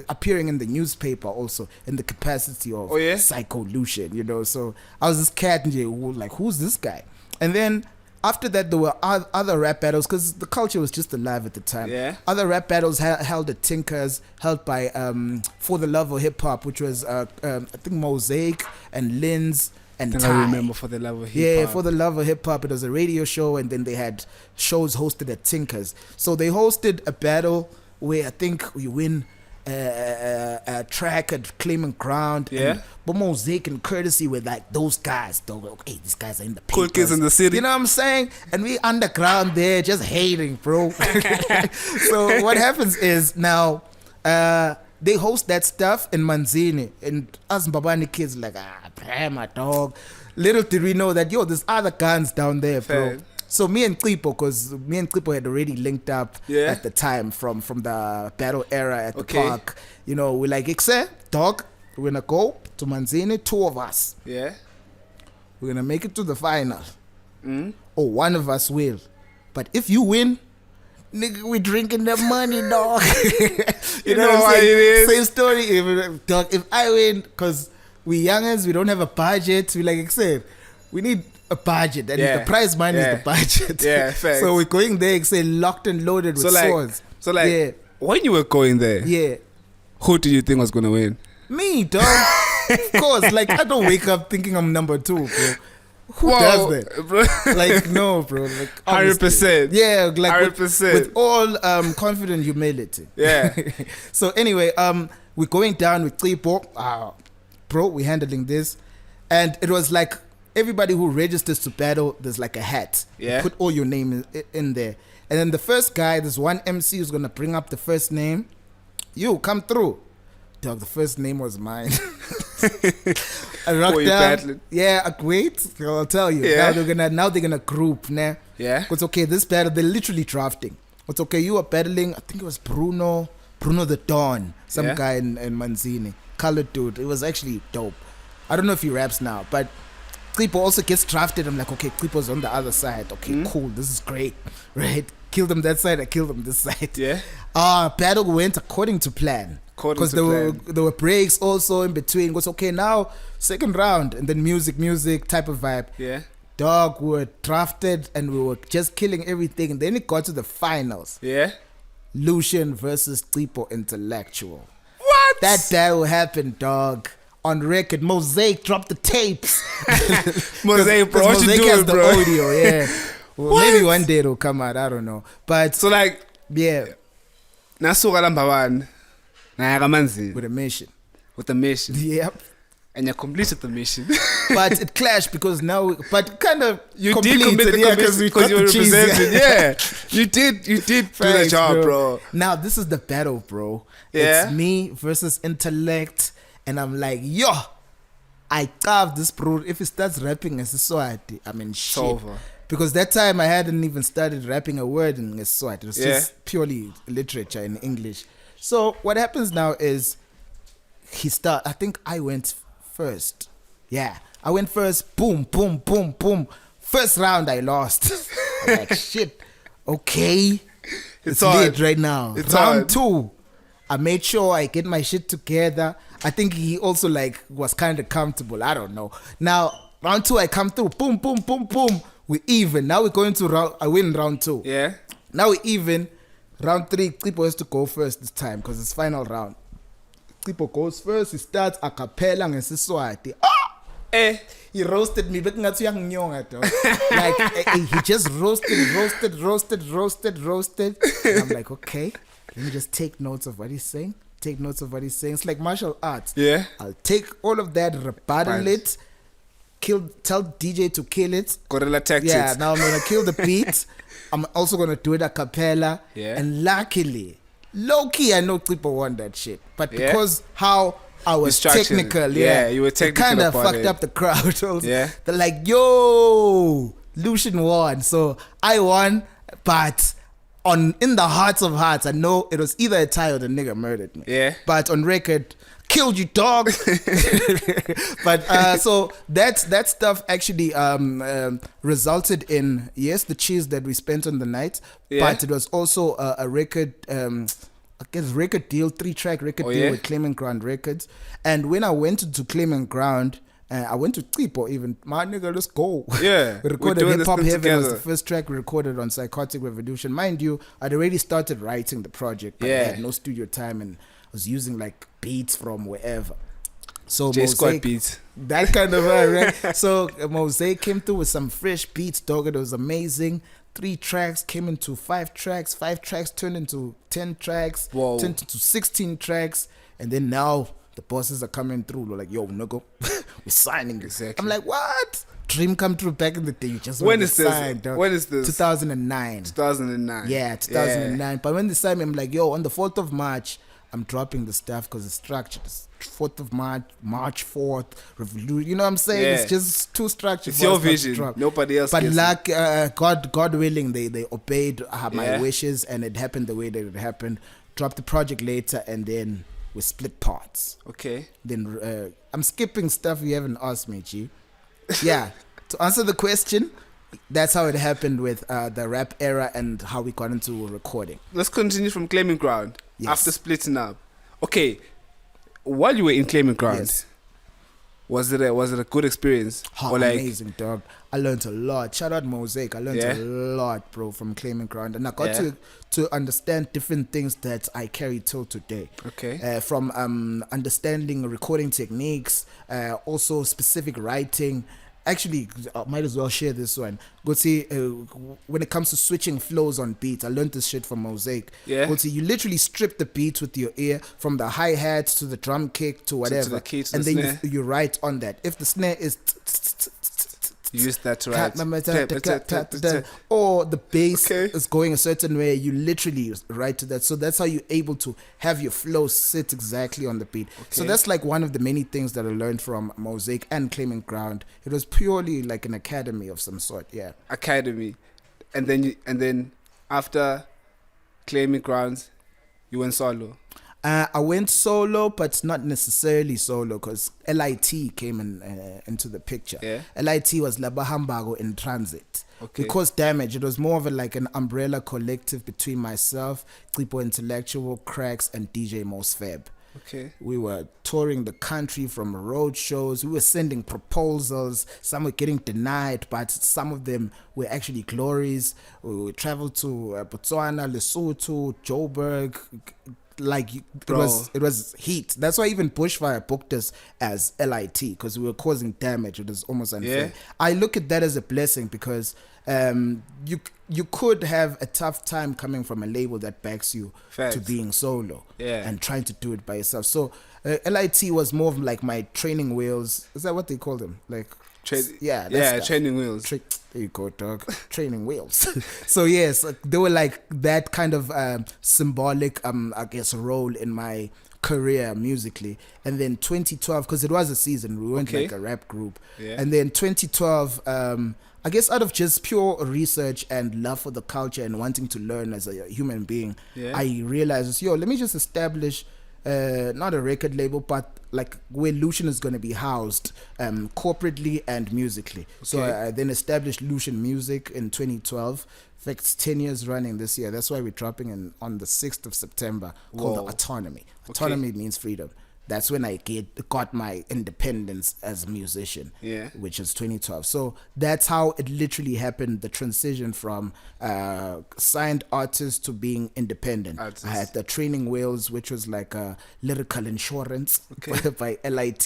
appearing in the newspaper also in the capacity of Psycho Lution, you know. So I was this cat and like, who's this guy? And then after that, there were other rap battles because the culture was just alive at the time. Yeah. Other rap battles held at Tinkers, held by For the Love of Hip Hop, which was I think Mosaic and Linz and Ty. I remember For the Love of Hip Hop. Yeah, For the Love of Hip Hop. It was a radio show, and then they had shows hosted at Tinkers. So they hosted a battle where I think we win a track at Claiming Ground. Yeah. But Mosaic and Courtesy were like those guys, though. Okay, these guys are in the papers. Cool kids in the city. You know what I'm saying? And we underground there just hating, bro. So what happens is now they host that stuff in Manzini. And us Mbabani kids like, my dog. Little did we know that, there's other guns down there, bro. Fair. So me and Klipo, because me and Klipo had already linked up at the time from the battle era at the park. You know, we're like, dog, we're going to go to Manzini, 2 of us. Yeah. We're going to make it to the final. Or one of us will. But if you win, nigga, we drinking the money, dog. you know what I'm saying? Same story. If I win, because we youngins, we don't have a budget. We like, we need a budget, and the prize money is the budget. Yeah, thanks. So we're going there, locked and loaded with swords. So when you were going there, who do you think was gonna win? Me, dog. Of course, like I don't wake up thinking I'm number 2, bro. Who does that, bro? Like no, bro. Like 100%. Yeah, like 100%. With all confident humility. Yeah. So anyway, we're going down with Klipo. Bro, we're handling this, and it was like. Everybody who registers to battle, there's like a hat. Yeah. You put all your name in there. And then the first guy, there's one MC who's going to bring up the first name. You, come through. Dog, the first name was mine. I rocked down. Yeah, wait, I'll tell you. Yeah. Now they're gonna group, nah? Yeah. It's okay, this battle, they're literally drafting. It's okay, you are battling, I think it was Bruno the Don, some guy in Manzini. Colored dude. It was actually dope. I don't know if he raps now, but Klipo also gets drafted. I'm like, okay, Klipo's on the other side. Okay, cool. This is great. Right? Kill them that side, I kill them this side. Yeah. Battle went according to plan. Because there were breaks also in between. It was okay, now second round and then music type of vibe. Yeah. Dog, we were drafted and we were just killing everything. And then it got to the finals. Yeah. Lution versus Klipo Intellectual. What? That battle happened, dog. On record, Mosaic dropped the tapes. Mosaic, bro, what Mosaic you doing, has bro? The audio, yeah. Well, maybe one day it'll come out. I don't know. But so like, yeah. Nasuka lambawan. With a mission. With a mission. Yep. And you completed the mission. But it clashed because now, but kind of you did complete the mission because you were represented. Yeah. You did do the job, bro. Now this is the battle, bro. Yeah. It's me versus Intellect. And I'm like, yo, I carved this bro. If he starts rapping as siSwatin, I mean, shit. Over. Because that time I hadn't even started rapping a word in siSwatin. It was just purely literature in English. So what happens now is I think I went first. Yeah, I went first. Boom, boom, boom, boom. First round I lost. I'm like, shit. Okay, it's lit right now. It's round 2. I made sure I get my shit together. I think he also like was kind of comfortable. I don't know. Now, round 2, I come through. Boom, boom, boom, boom. We even. Now we're going to I win round 2. Yeah. Now we even. Round 3, Klipo has to go first this time because it's final round. Klipo goes first. He starts a cappella and siSwatin. He roasted me. Like, he just roasted. And I'm like, okay. Let me just take notes of what he's saying. It's like martial arts. Yeah. I'll take all of that, rebuttal it, tell DJ to kill it. Guerrilla tactics. Yeah, now I'm going to kill the beat. I'm also going to do it a cappella. Yeah. And luckily, low-key, I know Klipo won that shit. But because how I was technical, you were technical. It kind of fucked up the crowd also. Yeah. They're like, yo, Lution won. So I won, but... in the hearts of hearts, I know it was either a tie or the nigga murdered me. Yeah. But on record, killed you, dog. But so that stuff actually resulted in, yes, the cheese that we spent on the night, but it was also a record, I guess record deal, 3-track record deal with Claiming Ground Records. And when I went to Claiming Ground, I went to Tipo even. My nigga, let's go. Yeah. We recorded Hip Hop Heaven was the first track we recorded on Psychotic Revolution. Mind you, I'd already started writing the project, but I had no studio time and I was using like beats from wherever. So J-Squad beats. That kind of right? So Mosaic came through with some fresh beats, dog. It was amazing. 3 tracks came into 5 tracks. 5 tracks turned into 10 tracks. Whoa. Turned into 16 tracks. And then now the bosses are coming through. They're like, yo, nigga, we're signing this. Exactly. I'm like, what? Dream come true back in the day. You just when is this? Sign, dog. When is this? 2009. 2009. Yeah, 2009. Yeah. But when they signed me, I'm like, yo, on the 4th of March, I'm dropping the stuff because it's structured. It's 4th of March, March 4th, Revolution. You know what I'm saying? Yeah. It's just too structured. It's your vision. Nobody else. But like God willing, they obeyed my wishes, and it happened the way that it happened. Dropped the project later, and then we split parts. Okay. Then I'm skipping stuff you haven't asked me, G. Yeah. To answer the question, that's how it happened with the rap era and how we got into recording. Let's continue from Claiming Ground. After splitting up. Okay. While you were in Claiming Ground, was it a good experience? Or like, amazing, dog. I learned a lot. Shout out Mosaic. I learned a lot, bro, from Claiming Ground. And I got to understand different things that I carry till today. Okay. From understanding recording techniques, also specific writing. Actually, I might as well share this one. Go see, when it comes to switching flows on beats, I learned this shit from Mosaic. Yeah. Go see, you literally strip the beats with your ear, from the hi-hat to the drum kick to whatever. To the key, to and the then snare. you write on that. If the snare is... Use that to write. Or the bass is going a certain way, you literally write to that. So that's how you're able to have your flow sit exactly on the beat. So that's like one of the many things that I learned from Mosaic and Claiming Ground. It was purely like an academy of some sort. Yeah, academy. And then after Claiming Grounds, you went solo. I went solo, but not necessarily solo, because LIT came into the picture. Yeah. LIT was Labahambago in transit. Okay. Because damage, it was more of like an umbrella collective between myself, Tipo Intellectual, Cracks, and DJ Mosfeb. Okay. We were touring the country from road shows. We were sending proposals. Some were getting denied, but some of them were actually glories. We traveled to Botswana, Lesotho, Joburg. Like it was heat. That's why even Bushfire booked us as LIT, because we were causing damage. It was almost unfair. I look at that as a blessing, because you could have a tough time coming from a label that backs you to being solo and trying to do it by yourself. So LIT was more of like my training wheels. Is that what they call them? Like training wheels. There you go, dog. Training wheels. So yes, they were like that kind of symbolic, I guess, role in my career musically. And then 2012, because it was a season, we weren't like a rap group. Yeah. And then 2012, I guess out of just pure research and love for the culture and wanting to learn as a human being, I realized, let me just establish not a record label, but like where Lution is going to be housed corporately and musically. Okay. So I then established Lution Music in 2012. In fact, it's 10 years running this year. That's why we're dropping on the 6th of September, called the Autonomy. Autonomy means freedom. That's when I got my independence as a musician, which is 2012. So that's how it literally happened, the transition from signed artist to being independent. I had the Training Wheels, which was like a lyrical insurance by LIT.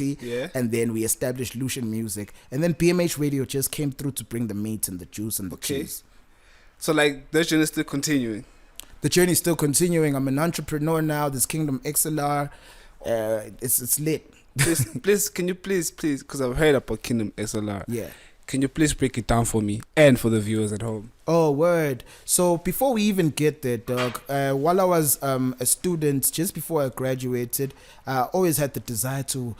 And then we established Lution Music. And then BMH Radio just came through to bring the meat and the juice and the cheese. So like the journey is still continuing? The journey is still continuing. I'm an entrepreneur now. This Kingdom XLR. It's lit. please, can you please, because I've heard about Kingdom XLR. Yeah. Can you please break it down for me and for the viewers at home? Oh, word. So before we even get there, dog, while I was a student, just before I graduated, I always had the desire to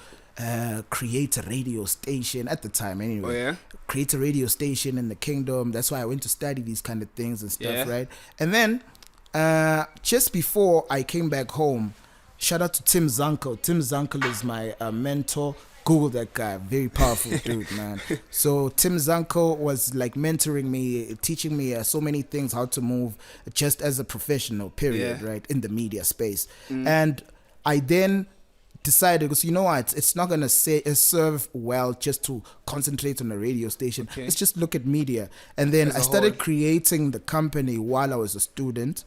create a radio station at the time anyway. Create a radio station in the kingdom. That's why I went to study these kind of things and stuff, right? And then just before I came back home, shout out to Tim Zankel. Tim Zankel is my mentor. Google that guy, very powerful dude, man. So Tim Zanko was like mentoring me, teaching me so many things, how to move just as a professional, period, right, in the media space. And I then decided, because you know what, it's not going to serve well just to concentrate on a radio station. Let's just look at media. And then I started creating the company while I was a student.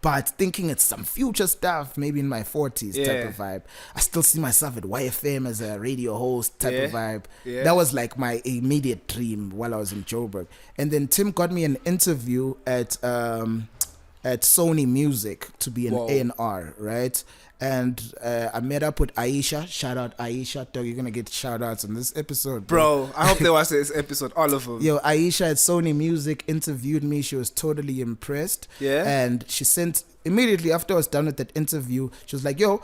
But thinking it's some future stuff, maybe in my 40s type of vibe. I still see myself at YFM as a radio host type of vibe. That was like my immediate dream while I was in Joburg. And then Tim got me an interview at Sony Music to be an A&R, right? And I met up with Aisha. Shout out Aisha. Dog, you're going to get shout outs on this episode. Bro, I hope they watch this episode, all of them. Yo, Aisha at Sony Music interviewed me. She was totally impressed. And she sent, immediately after I was done with that interview, she was like, yo,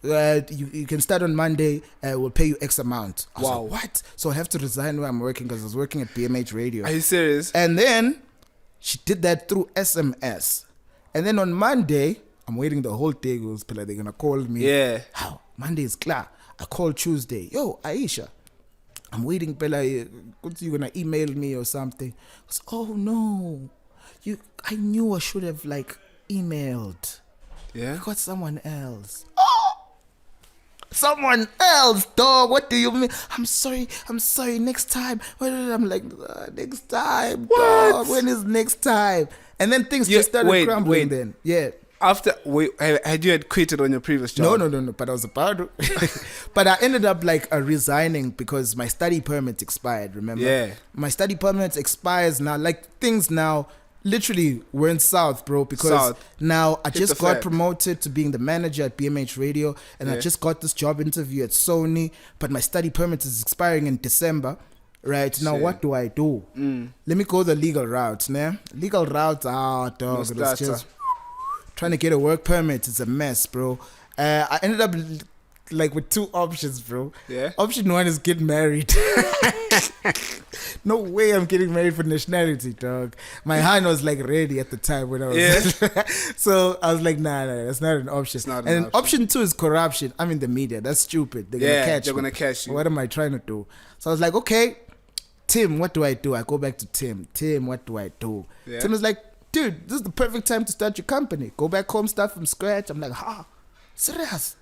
you can start on Monday. We'll pay you X amount. I was like, what? So I have to resign where I'm working because I was working at BMH Radio. Are you serious? And then she did that through SMS. And then on Monday, I'm waiting the whole day. They're going to call me. How? Monday is clear. I call Tuesday. Yo, Aisha, I'm waiting. You're going to email me or something. I was, oh, no. I knew I should have, emailed. I got someone else. Oh! Someone else, dog. What do you mean? I'm sorry. Next time. I'm like, next time, what? Dog. When is next time? And then things just started crumbling then. Yeah. After, had you quitted on your previous job? No, but I was about to. But I ended up resigning because my study permit expired, remember? Yeah. My study permit expires now. Things now literally went south, bro, because now I just got promoted to being the manager at BMH Radio, and I just got this job interview at Sony, but my study permit is expiring in December. Right, now what do I do? Let me go the legal route, man. Legal route, dog, it was just trying to get a work permit is a mess, bro. I ended up with two options, bro. Option one is get married. No way I'm getting married for nationality, dog. My hand was ready at the time when I was so I was like, nah, that's not an option. And option two is corruption. I'm in the media. That's stupid. They're gonna catch you. What am I trying to do? So I was like, okay, Tim, what do I do? I go back to Tim. Tim, what do I do? Tim is like, dude, this is the perfect time to start your company. Go back home, start from scratch. I'm like, serious?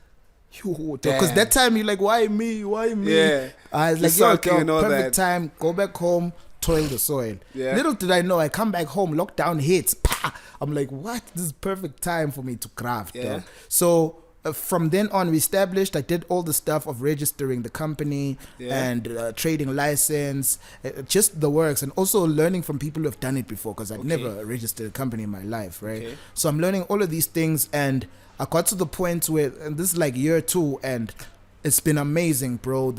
Because that time you're like, why me? Yeah. I was like, perfect time. Go back home, toil the soil. Little did I know, I come back home, lockdown hits. I'm like, what? This is perfect time for me to craft. So from then on, we established, I did all the stuff of registering the company and trading license, just the works, and also learning from people who have done it before, because I'd never registered a company in my life, right? So I'm learning all of these things, and I got to the point where, and this is year 2, and it's been amazing, bro.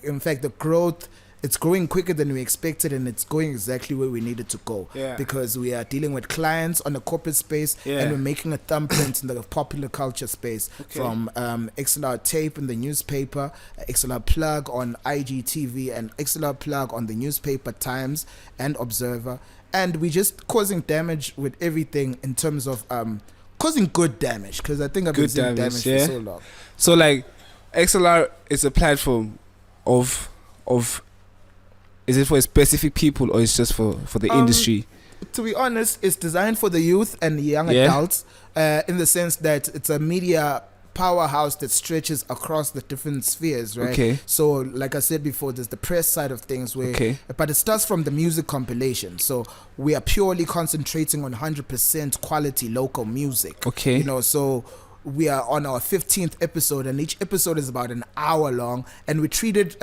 In fact, the growth, it's growing quicker than we expected, and it's going exactly where we needed to go. Because we are dealing with clients on the corporate space, and we're making a thumbprint in the popular culture space, from XLR tape in the newspaper, XLR plug on IGTV, and XLR plug on the newspaper Times and Observer. And we're just causing damage with everything in terms of causing good damage, because I think I've been seeing damage for so long. So XLR is a platform of is it for specific people, or it's just for the industry? To be honest, it's designed for the youth and young adults, in the sense that it's a media powerhouse that stretches across the different spheres, right? So like I said before, there's the press side of things where but it starts from the music compilation. So we are purely concentrating on 100% quality local music. So we are on our 15th episode, and each episode is about an hour long, and we treated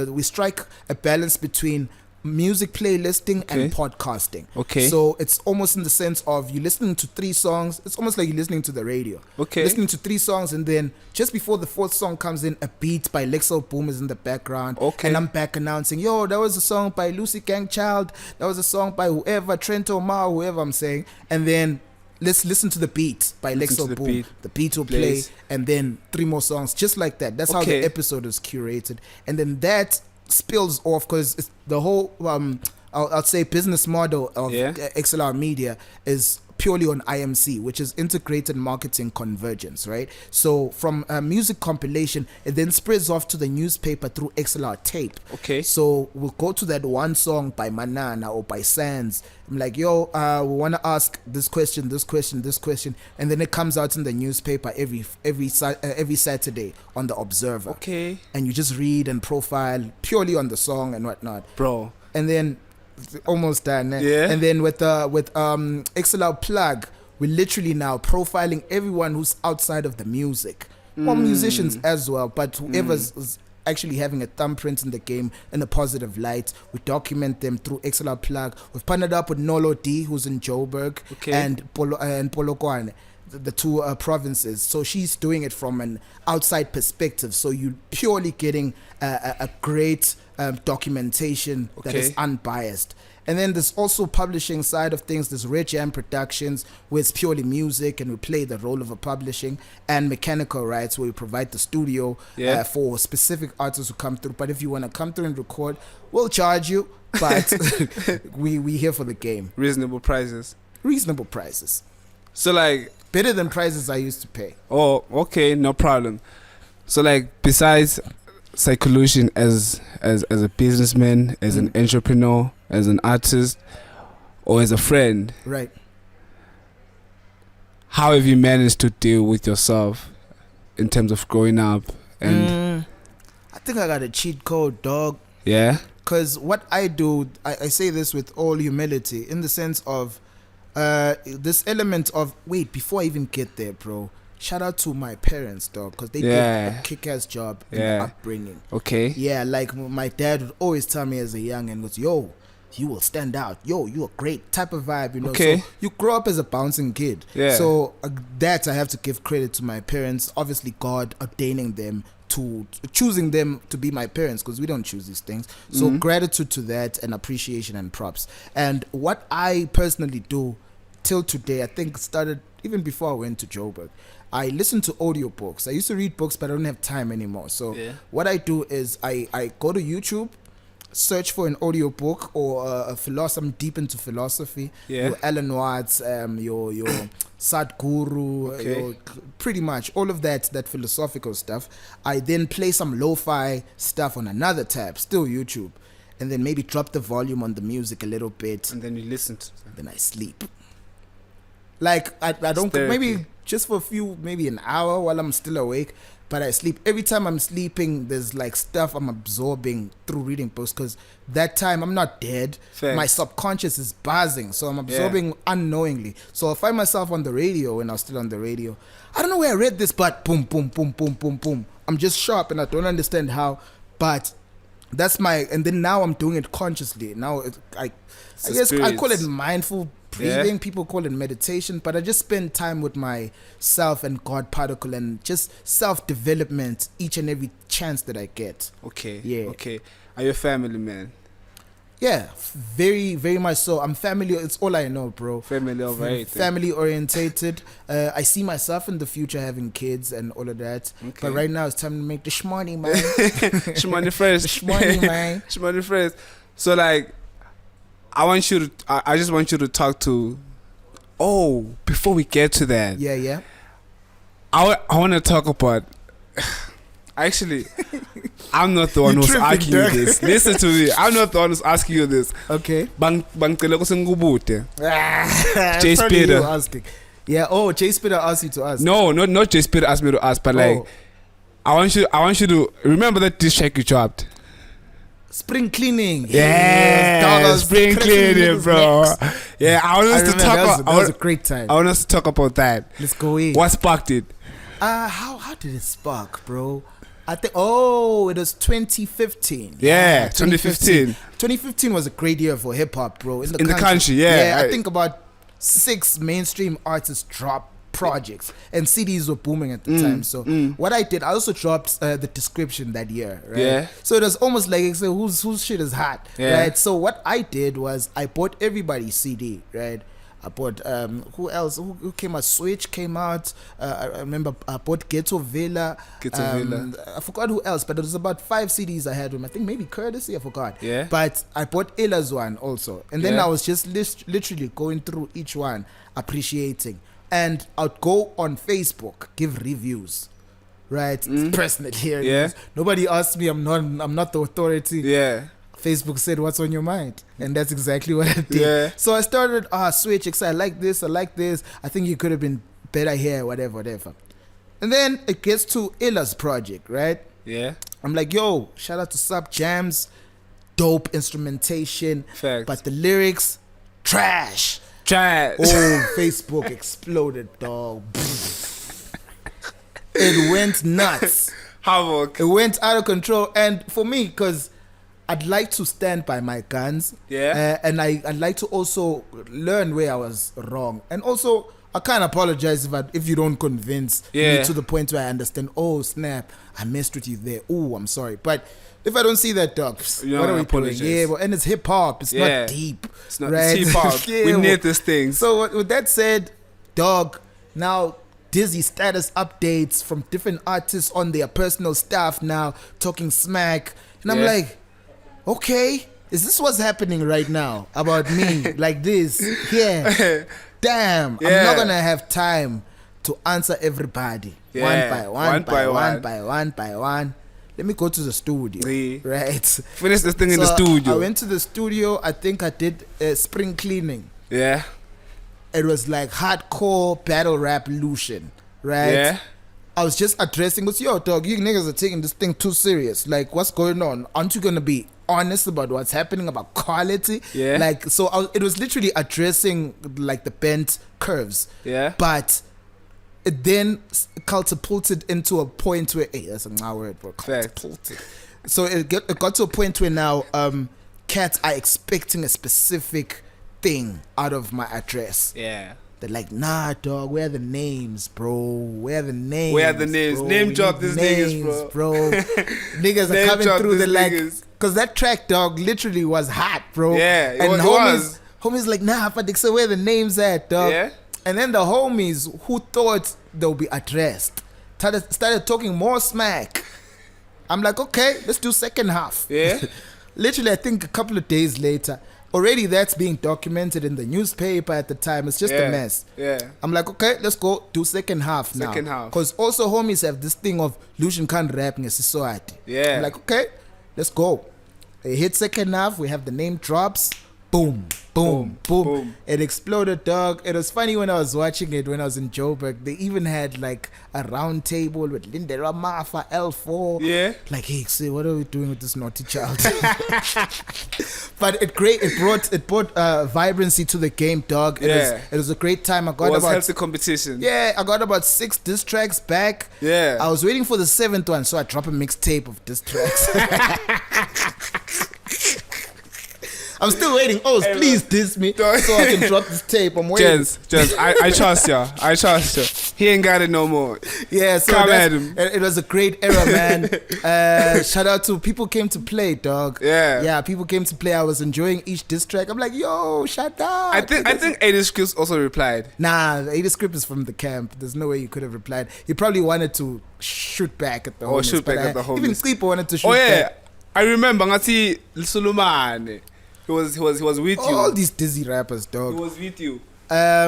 we strike a balance between music playlisting and podcasting. So it's almost in the sense of you listening to 3 songs. It's almost like you're listening to the radio. Listening to 3 songs, and then just before the 4th song comes in, a beat by Lexo Boom is in the background. And I'm back announcing, yo, that was a song by Lucy Gangchild. That was a song by whoever, Trent Omar, whoever I'm saying. And then let's listen to the beat by Lexo Boom. The beat will play, and then 3 more songs, just like that. That's how the episode is curated. And then that spills off, because it's the whole I'll say business model of XLR Media is purely on IMC, which is Integrated Marketing Convergence, right? So from music compilation, it then spreads off to the newspaper through XLR tape. Okay. So we'll go to that one song by Manana or by Sands. I'm like, yo, we want to ask this question, and then it comes out in the newspaper every Saturday on the Observer. Okay. And you just read and profile purely on the song and whatnot, bro. And then almost done. Yeah. And then with XLR plug, we're literally now profiling everyone who's outside of the music, or musicians as well, but whoever's actually having a thumbprint in the game in a positive light. We document them through XLR plug. We've partnered up with Nolo D, who's in Joburg, and Polokwane, the two provinces. So she's doing it from an outside perspective. So you're purely getting a great documentation that is unbiased. And then there's also publishing side of things. There's Red Jam Productions, where it's purely music and we play the role of a publishing, and Mechanical Rights, where we provide the studio for specific artists who come through. But if you want to come through and record, we'll charge you, but we here for the game. Reasonable prices. So like better than prices I used to pay. Oh, okay, no problem. So like besides Psycholution as a businessman, as an entrepreneur, as an artist, or as a friend, right? How have you managed to deal with yourself in terms of growing up? And I think I got a cheat code, dog. Yeah. Because what I do, I say this with all humility, in the sense of this element of, wait, before I even get there, bro, shout out to my parents, dog, because they did a kick-ass job in the upbringing. Okay. Yeah, like my dad would always tell me as a young and goes, yo, you will stand out. Yo, you a great type of vibe, you know. Okay. So you grow up as a bouncing kid. Yeah. So that I have to give credit to my parents. Obviously, God ordaining them to choosing them to be my parents, because we don't choose these things. So gratitude to that, and appreciation and props. And what I personally do till today, I think started even before I went to Joburg. I listen to audiobooks. I used to read books, but I don't have time anymore. So what I do is I go to YouTube, search for an audiobook or a philosophy. I'm deep into philosophy. Your Alan Watts, your Sadhguru, your, pretty much all of that philosophical stuff. I then play some lo-fi stuff on another tab, still YouTube, and then maybe drop the volume on the music a little bit. And then you listen to them. Then I sleep. Like I don't, maybe just for a few, maybe an hour while I'm still awake, but I sleep. Every time I'm sleeping, there's like stuff I'm absorbing through reading books, because that time I'm not dead. Fair. My subconscious is buzzing, so I'm absorbing unknowingly. So I find myself on the radio when I was still on the radio. I don't know where I read this, but boom, boom, boom, boom, boom, boom. I'm just sharp and I don't understand how, but that's my, and then now I'm doing it consciously. Now I guess I call it mindful breathing. People call it meditation, but I just spend time with myself and God particle and just self-development each and every chance that I get. Okay. Yeah. Okay. Are you a family man? Yeah, very, very much so. I'm family. It's all I know, bro. Family oriented. Family orientated. I see myself in the future having kids and all of that. Okay. But right now it's time to make the shmoney, man. Shmoney first. Shmoney, man. Shmoney first. So like, I just want you to talk to. Oh, before we get to that. Yeah. I want to talk about. Actually, I'm not the one who's asking you this. Listen to me. I'm not the one who's asking you this. Okay. Jay Spider asking. Yeah. Oh, Jay Spider asked you to ask. No, not Jay Spider asked me to ask, but like, I want you to remember that diss track you dropped. Spring cleaning. Yeah, spring cleaning, bro. Yeah, I want us to talk. That was a great time. I want us to talk about that. Let's go in. What sparked it? How did it spark, bro? I think, it was 2015. Yeah, 2015. 2015 was a great year for hip hop, bro. In the country, yeah. I think about 6 mainstream artists dropped projects, and CDs were booming at the time. So what I did, I also dropped the description that year, right? Yeah. So it was almost like, whose shit is hot, right? So what I did was I bought everybody's CD, right? I bought who else? Who came out? Switch came out. I remember I bought Ghetto Villa. I forgot who else, but it was about 5 CDs I had with him. I think maybe Courtesy. I forgot. Yeah. But I bought Illa's one also, and then I was just literally going through each one, appreciating, and I'd go on Facebook, give reviews. Right, it's personal here. Yeah. Nobody asked me. I'm not the authority. Yeah. Facebook said, "What's on your mind?" And that's exactly what I did. Yeah. So I started, Switch. I like this. I think you could have been better here. Whatever. And then it gets to Illa's project, right? Yeah. I'm like, yo, shout out to Sub Jams, dope instrumentation. Facts. But the lyrics, trash. Oh, Facebook exploded, dog. It went nuts. Havoc. It went out of control. And for me, because I'd like to stand by my guns. Yeah. And I'd like to also learn where I was wrong. And also, I can't apologize if you don't convince me to the point where I understand, oh, snap, I messed with you there. Oh, I'm sorry. But if I don't see that, dog, what are we doing? Yeah, well, and it's hip-hop. It's not deep. It's not right? It's hip-hop. We need this thing. So with that said, dog, now dizzy status updates from different artists on their personal stuff now, talking smack. And I'm like, okay, is this what's happening right now about me? Like this? Yeah. Damn. I'm not going to have time to answer everybody. One by one. Let me go to the studio. Right. Finish this thing in the studio. I went to the studio. I think I did spring cleaning. Yeah. It was like hardcore battle rap Lution, right? Yeah. I was just addressing, yo, dog, you niggas are taking this thing too serious. Like, what's going on? Aren't you gonna be honest about what's happening, about quality? Yeah. Like, so it was literally addressing like the bent curves. Yeah. But it then catapulted into a point where, hey, that's a word, bro. Catapulted. So it got to a point where now cats are expecting a specific thing out of my address. Yeah. They're like, nah, dog, where are the names, bro? Where are the names? Bro? Name drop these niggas, bro. Niggas are coming through the like, because that track, dog, literally was hot, bro. Yeah, and homies like, nah, but so where the names at, dog? Yeah. And then the homies who thought they'll be addressed started talking more smack. I'm like, okay, let's do second half. Yeah. Literally, I think a couple of days later, already that's being documented in the newspaper at the time. It's just a mess. Yeah. I'm like, okay, let's go do second half now. Second half. Because also homies have this thing of Lution can't rap in siSwatin. Yeah. I'm like, okay, let's go. They hit second half. We have the name drops. Boom, boom, boom. It exploded, dog. It was funny when I was watching it when I was in Joburg. They even had like a round table with indlela, Mafa, L4. Yeah. Like, hey, say, what are we doing with this naughty child? But it brought vibrancy to the game, dog. It was a great time. It was healthy competition. Yeah, I got about 6 diss tracks back. Yeah. I was waiting for the 7th one, so I dropped a mixtape of diss tracks. I'm still waiting. Oh, hey, please diss me so I can drop this tape. I'm waiting. Jens, I trust you. I trust you. He ain't got it no more. Yeah, so it was a great era, man. Shout out to people came to play, dog. Yeah, people came to play. I was enjoying each diss track. I'm like, yo, shut up. I think 80 Scripts also replied. Nah, 80 Script is from the camp. There's no way you could have replied. He probably wanted to shoot back at the homies. Shoot back at the homies. Even Sleeper wanted to shoot back. I remember Ngati Sulumane. He was with you. All these dizzy rappers, dog. He was with you. I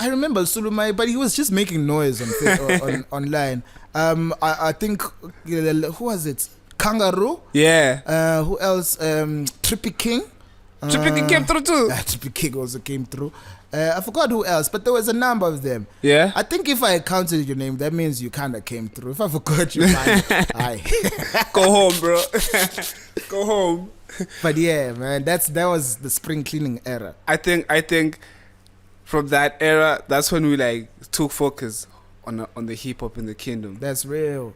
remember Sulumai, but he was just making noise on online. I think who was it? Kangaroo. Yeah. Who else? Trippy King. Trippy King came through too. Trippy King also came through. I forgot who else, but there was a number of them. Yeah. I think if I counted your name, that means you kind of came through. If I forgot you, hi. Go home, bro. Go home. But yeah, man, that was the spring cleaning era. I think from that era, that's when we like took focus on the hip hop in the kingdom. That's real.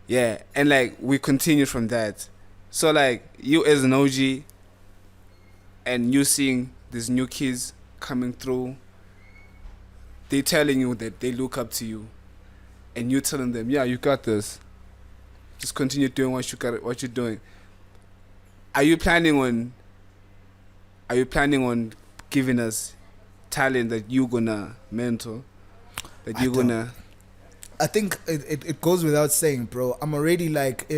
Yeah, and like we continued from that. So like you as an OG, and you seeing these new kids coming through, they telling you that they look up to you, and you telling them, yeah, you got this. Just continue doing what you're doing. Are you planning on giving us talent that you gonna mentor? That you gonna? I think it goes without saying, bro. I'm already like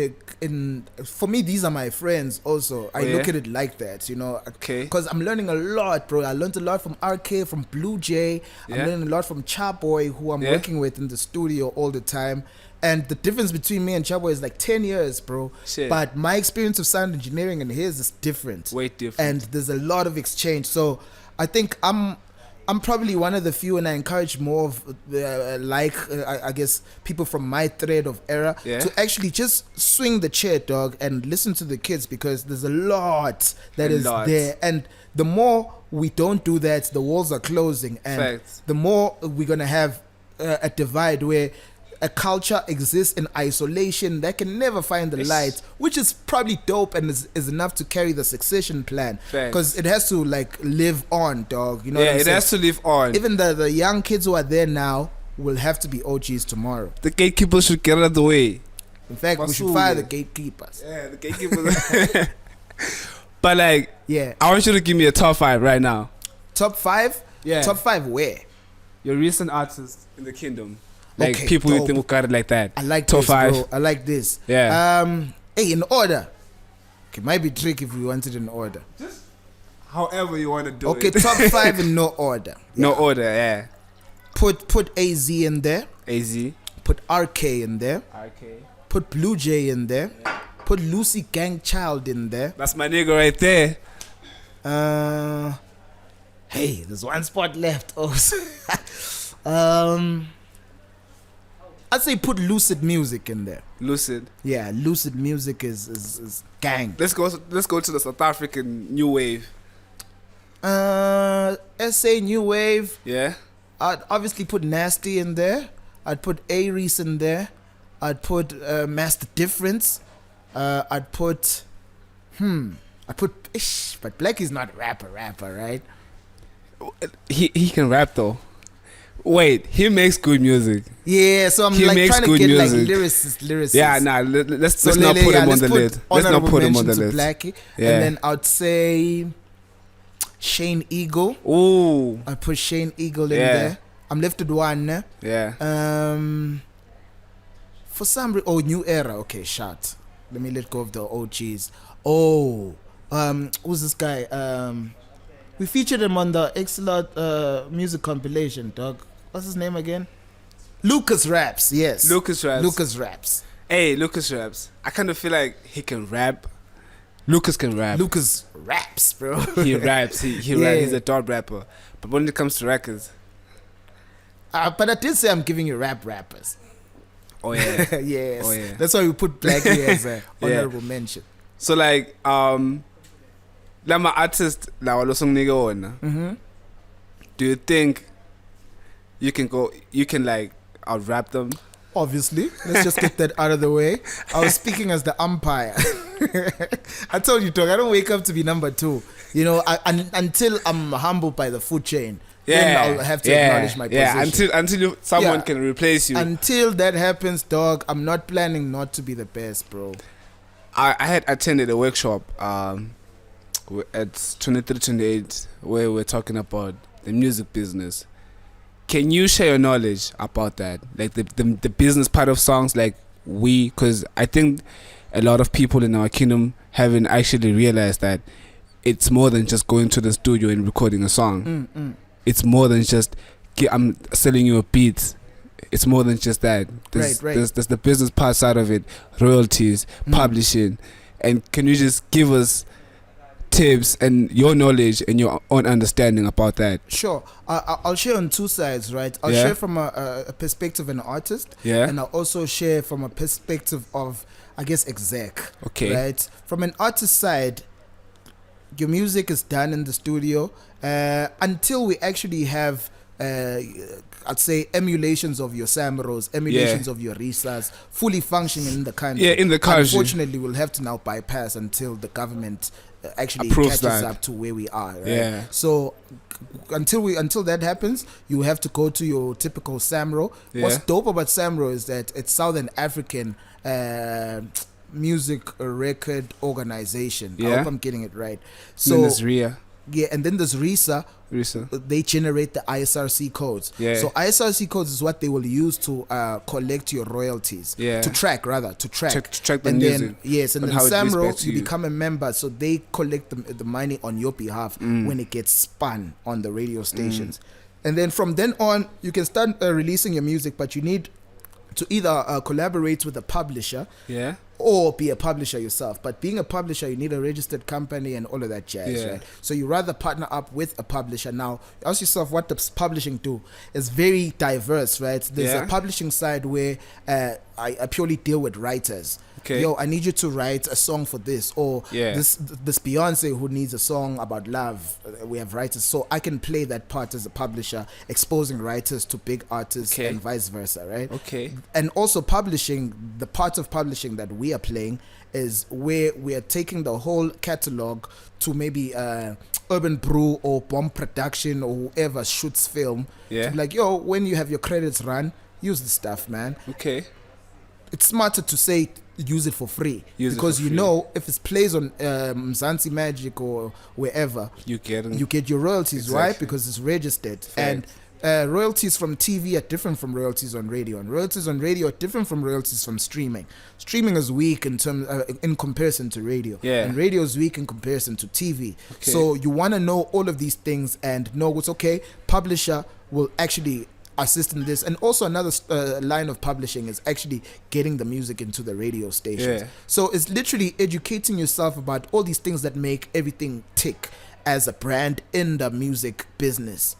for me, these are my friends also. I look at it like that, you know. Okay. Because I'm learning a lot, bro. I learned a lot from RK, from Blue Jay. I'm learning a lot from Chaboy, who I'm working with in the studio all the time. And the difference between me and Chaboy is like 10 years, bro. Shit. But my experience of sound engineering and his is different. Way different. And there's a lot of exchange. So I think I'm probably one of the few, and I encourage more of I guess people from my thread of era to actually just swing the chair, dog, and listen to the kids, because there's a lot that is there. And the more we don't do that, the walls are closing, and the more we're gonna have a divide where a culture exists in isolation that can never find the light, which is probably dope and is enough to carry the succession plan, because it has to like live on, dog. You know what I'm saying? Has to live on. Even the young kids who are there now will have to be OGs tomorrow. The gatekeepers should get out of the way. In fact, we should fire the gatekeepers. Yeah, the gatekeepers. But like, I want you to give me a top 5 right now. Top 5? Yeah. Top 5 where? Your recent artists in the kingdom. Like people dope. you think will got it like that. I like top this, 5. bro. I like this. Yeah. Hey, in order. Okay, might be tricky if we wanted in order. Just however you want to do it. Okay, top 5 in no order. No order, yeah. Put AZ in there. AZ. Put RK in there. RK. Put Blue Jay in there. Yeah. Put Lucy Gang Child in there. That's my nigga right there. Hey, there's one spot left. I'd say put Lucid Music in there. Lucid. Yeah, Lucid Music is gang. Let's go to the South African new wave. SA new wave. Yeah. I'd obviously put Nasty in there. I'd put Aries in there. I'd put Master Difference. I'd put but Blackie's not a rapper, right? He can rap though. Wait, he makes good music. Yeah, so I'm like trying to get music. Like lyricists. Yeah, nah, let's not put him on the list. Let's not put him on the list. Blackie. Yeah. And then I'd say Shane Eagle. Ooh. I put Shane Eagle in there. I'm left with one. Yeah. For some reason, New Era. Okay, shot. Let me let go of the OGs. Who's this guy? We featured him on the XLR music compilation, dog. What's his name again? Lucas Raps, yes. Lucas Raps. Hey, Lucas Raps. I kind of feel like he can rap. Lucas can rap. Lucas raps, bro. He raps. He raps. He's a dope rapper. But when it comes to records... but I did say I'm giving you rappers. Oh, yeah. Yes. Oh, yeah. That's why we put Blackie as an honorable mention. So, like, like my artist, do you think you can like out-rap them? Obviously. Let's just get that out of the way. I was speaking as the umpire. I told you, dog, I don't wake up to be number 2. You know, until I'm humbled by the food chain. Then I'll have to acknowledge my position. Yeah, until someone can replace you. Until that happens, dog, I'm not planning not to be the best, bro. I had attended a workshop at 2328 where we're talking about the music business. Can you share your knowledge about that? Like the business part of songs, like because I think a lot of people in our kingdom haven't actually realized that it's more than just going to the studio and recording a song. It's more than just I'm selling you a beat. It's more than just that. There's the business part side of it, royalties, publishing. And can you just give us tips and your knowledge and your own understanding about that? Sure. I'll share on two sides, right? I'll share from a perspective of an artist. Yeah. And I'll also share from a perspective of, I guess, exec. Okay. Right? From an artist side, your music is done in the studio until we actually have I'd say emulations of your Samros, emulations of your Risas fully functioning in the country. Yeah, in the country. Unfortunately, we'll have to now bypass until the government actually catches up to where we are. Right? Yeah. So until that happens, you have to go to your typical Samro. Yeah. What's dope about Samro is that it's Southern African music record organization. I hope I'm getting it right. So Ministria. Yeah, and then there's RISA. They generate the ISRC codes. Yeah. So ISRC codes is what they will use to collect your royalties. Yeah. To track the and music. Then, yes, and then Samro, you become a member, so they collect the money on your behalf when it gets spun on the radio stations. And then from then on, you can start releasing your music, but you need to either collaborate with a publisher. Yeah. Or be a publisher yourself. But being a publisher, you need a registered company and all of that jazz, right? So you rather partner up with a publisher. Now, ask yourself what does publishing do? It's very diverse, right? There's a publishing side where I purely deal with writers. Okay. Yo, I need you to write a song for this, or this Beyonce who needs a song about love. We have writers, so I can play that part as a publisher, exposing writers to big artists and vice versa, right? Okay. And also publishing, the part of publishing that we are playing is where we are taking the whole catalog to maybe Urban Brew or Bomb Production or whoever shoots film. Yeah. To be like, yo, when you have your credits run, use the stuff, man. Okay. It's smarter to say use it for free because you know if it plays on Mzansi Magic or wherever, you get your royalties, right? Because it's registered. Fact. And royalties from TV are different from royalties on radio, and royalties on radio are different from royalties from streaming. Streaming is weak in comparison to radio, and radio is weak in comparison to TV. Okay. So you want to know all of these things and know what's okay. Publisher will actually assist in this, and also another line of publishing is actually getting the music into the radio stations. So it's literally educating yourself about all these things that make everything tick as a brand in the music business.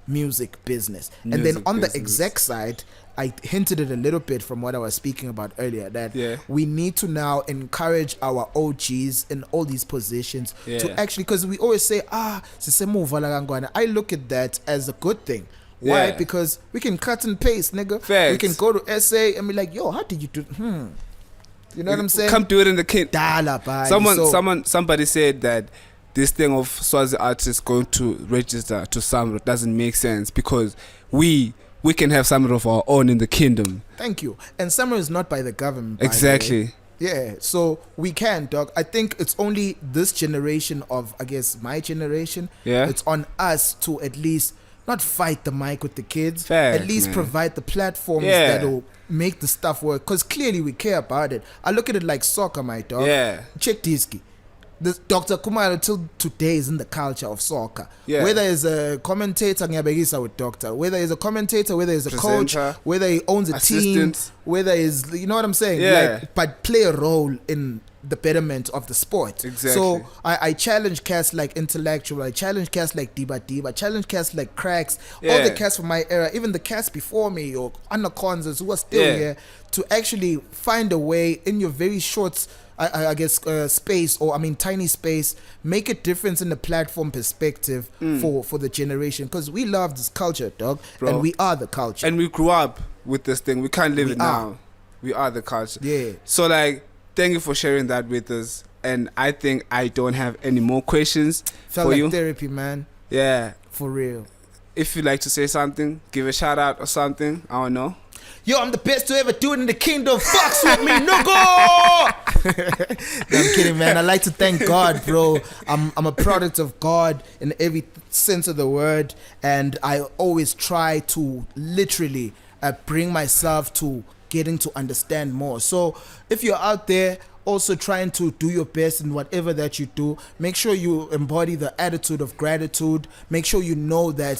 And then on the exec side, I hinted it a little bit from what I was speaking about earlier, that we need to now encourage our OGs in all these positions to actually, because we always say, I look at that as a good thing. Why? Because we can cut and paste, nigga. Facts. We can go to SA and be like, yo, how did you do? You know what I'm saying? Come do it in the kid. Somebody said that this thing of Swazi artists going to register to Samro doesn't make sense because we can have Samro of our own in the kingdom. Thank you. And Samro is not by the government. Exactly. Yeah, so we can, dog. I think it's only this generation of, I guess, my generation. Yeah. It's on us to at least not fight the mic with the kids, Fact, at least man. Provide the platforms that will make the stuff work. Because clearly we care about it. I look at it like soccer, my dog. Yeah. Check Diski. This Dr. Kumar till today is in the culture of soccer. Yeah. Whether he's a commentator, with doctor. Whether he's a commentator, whether he's a presenter, coach, whether he owns a team, whether he's, you know what I'm saying? Yeah. But play a role in the betterment of the sport. Exactly. So I challenge cats like Intellectual, I challenge cats like Diba, I challenge cats like Cracks, all the cats from my era, even the cats before me or Anacondas who are still here, to actually find a way in your very short I guess space, or I mean tiny space, make a difference in the platform perspective for the generation, because we love this culture, dog. Bro. And we are the culture, and we grew up with this thing. We can't live it now. We are the culture. Yeah. So like, thank you for sharing that with us, and I think I don't have any more questions Felt for like you. Therapy, man. Yeah, for real. If you'd like to say something, give a shout out or something, I don't know. Yo, I'm the best to ever do it in the kingdom. Fucks with me, no go. No, I'm kidding, man. I like to thank God, bro. I'm a product of God in every sense of the word, and I always try to literally bring myself to getting to understand more. So if you're out there also trying to do your best in whatever that you do, make sure you embody the attitude of gratitude. Make sure you know that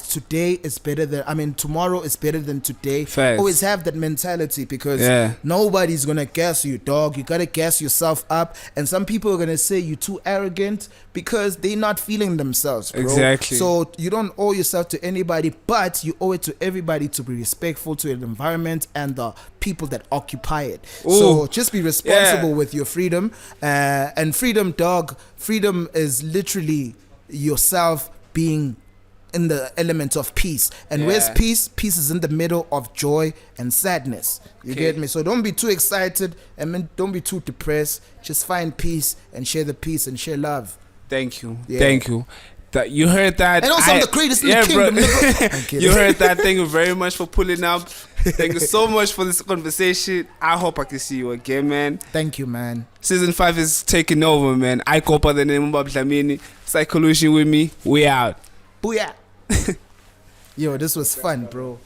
tomorrow is better than today. Facts. Always have that mentality, because nobody's gonna gas you, dog. You gotta gas yourself up. And some people are gonna say you're too arrogant because they're not feeling themselves, bro. Exactly. So you don't owe yourself to anybody, but you owe it to everybody to be respectful to the environment and the people that occupy it. Ooh. So just be responsible with your freedom, and freedom, dog. Freedom is literally yourself being in the element of peace. And where's peace? Peace is in the middle of joy and sadness. You get me? So don't be too excited, and don't be too depressed. Just find peace and share the peace and share love. Thank you. Thank you. That you heard that. And also I'm the greatest in the kingdom. Bro. You heard that. Thank you very much for pulling up. Thank you so much for this conversation. I hope I can see you again, man. Thank you, man. Season 5 is taking over, man. I copa the name of Dlamini. Psycholution with me. We out. Booyah. Yo, this was fun, bro.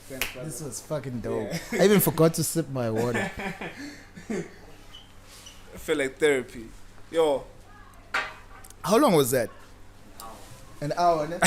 This was fucking dope. I even forgot to sip my water. I feel like therapy. Yo. How long was that? An hour, ne?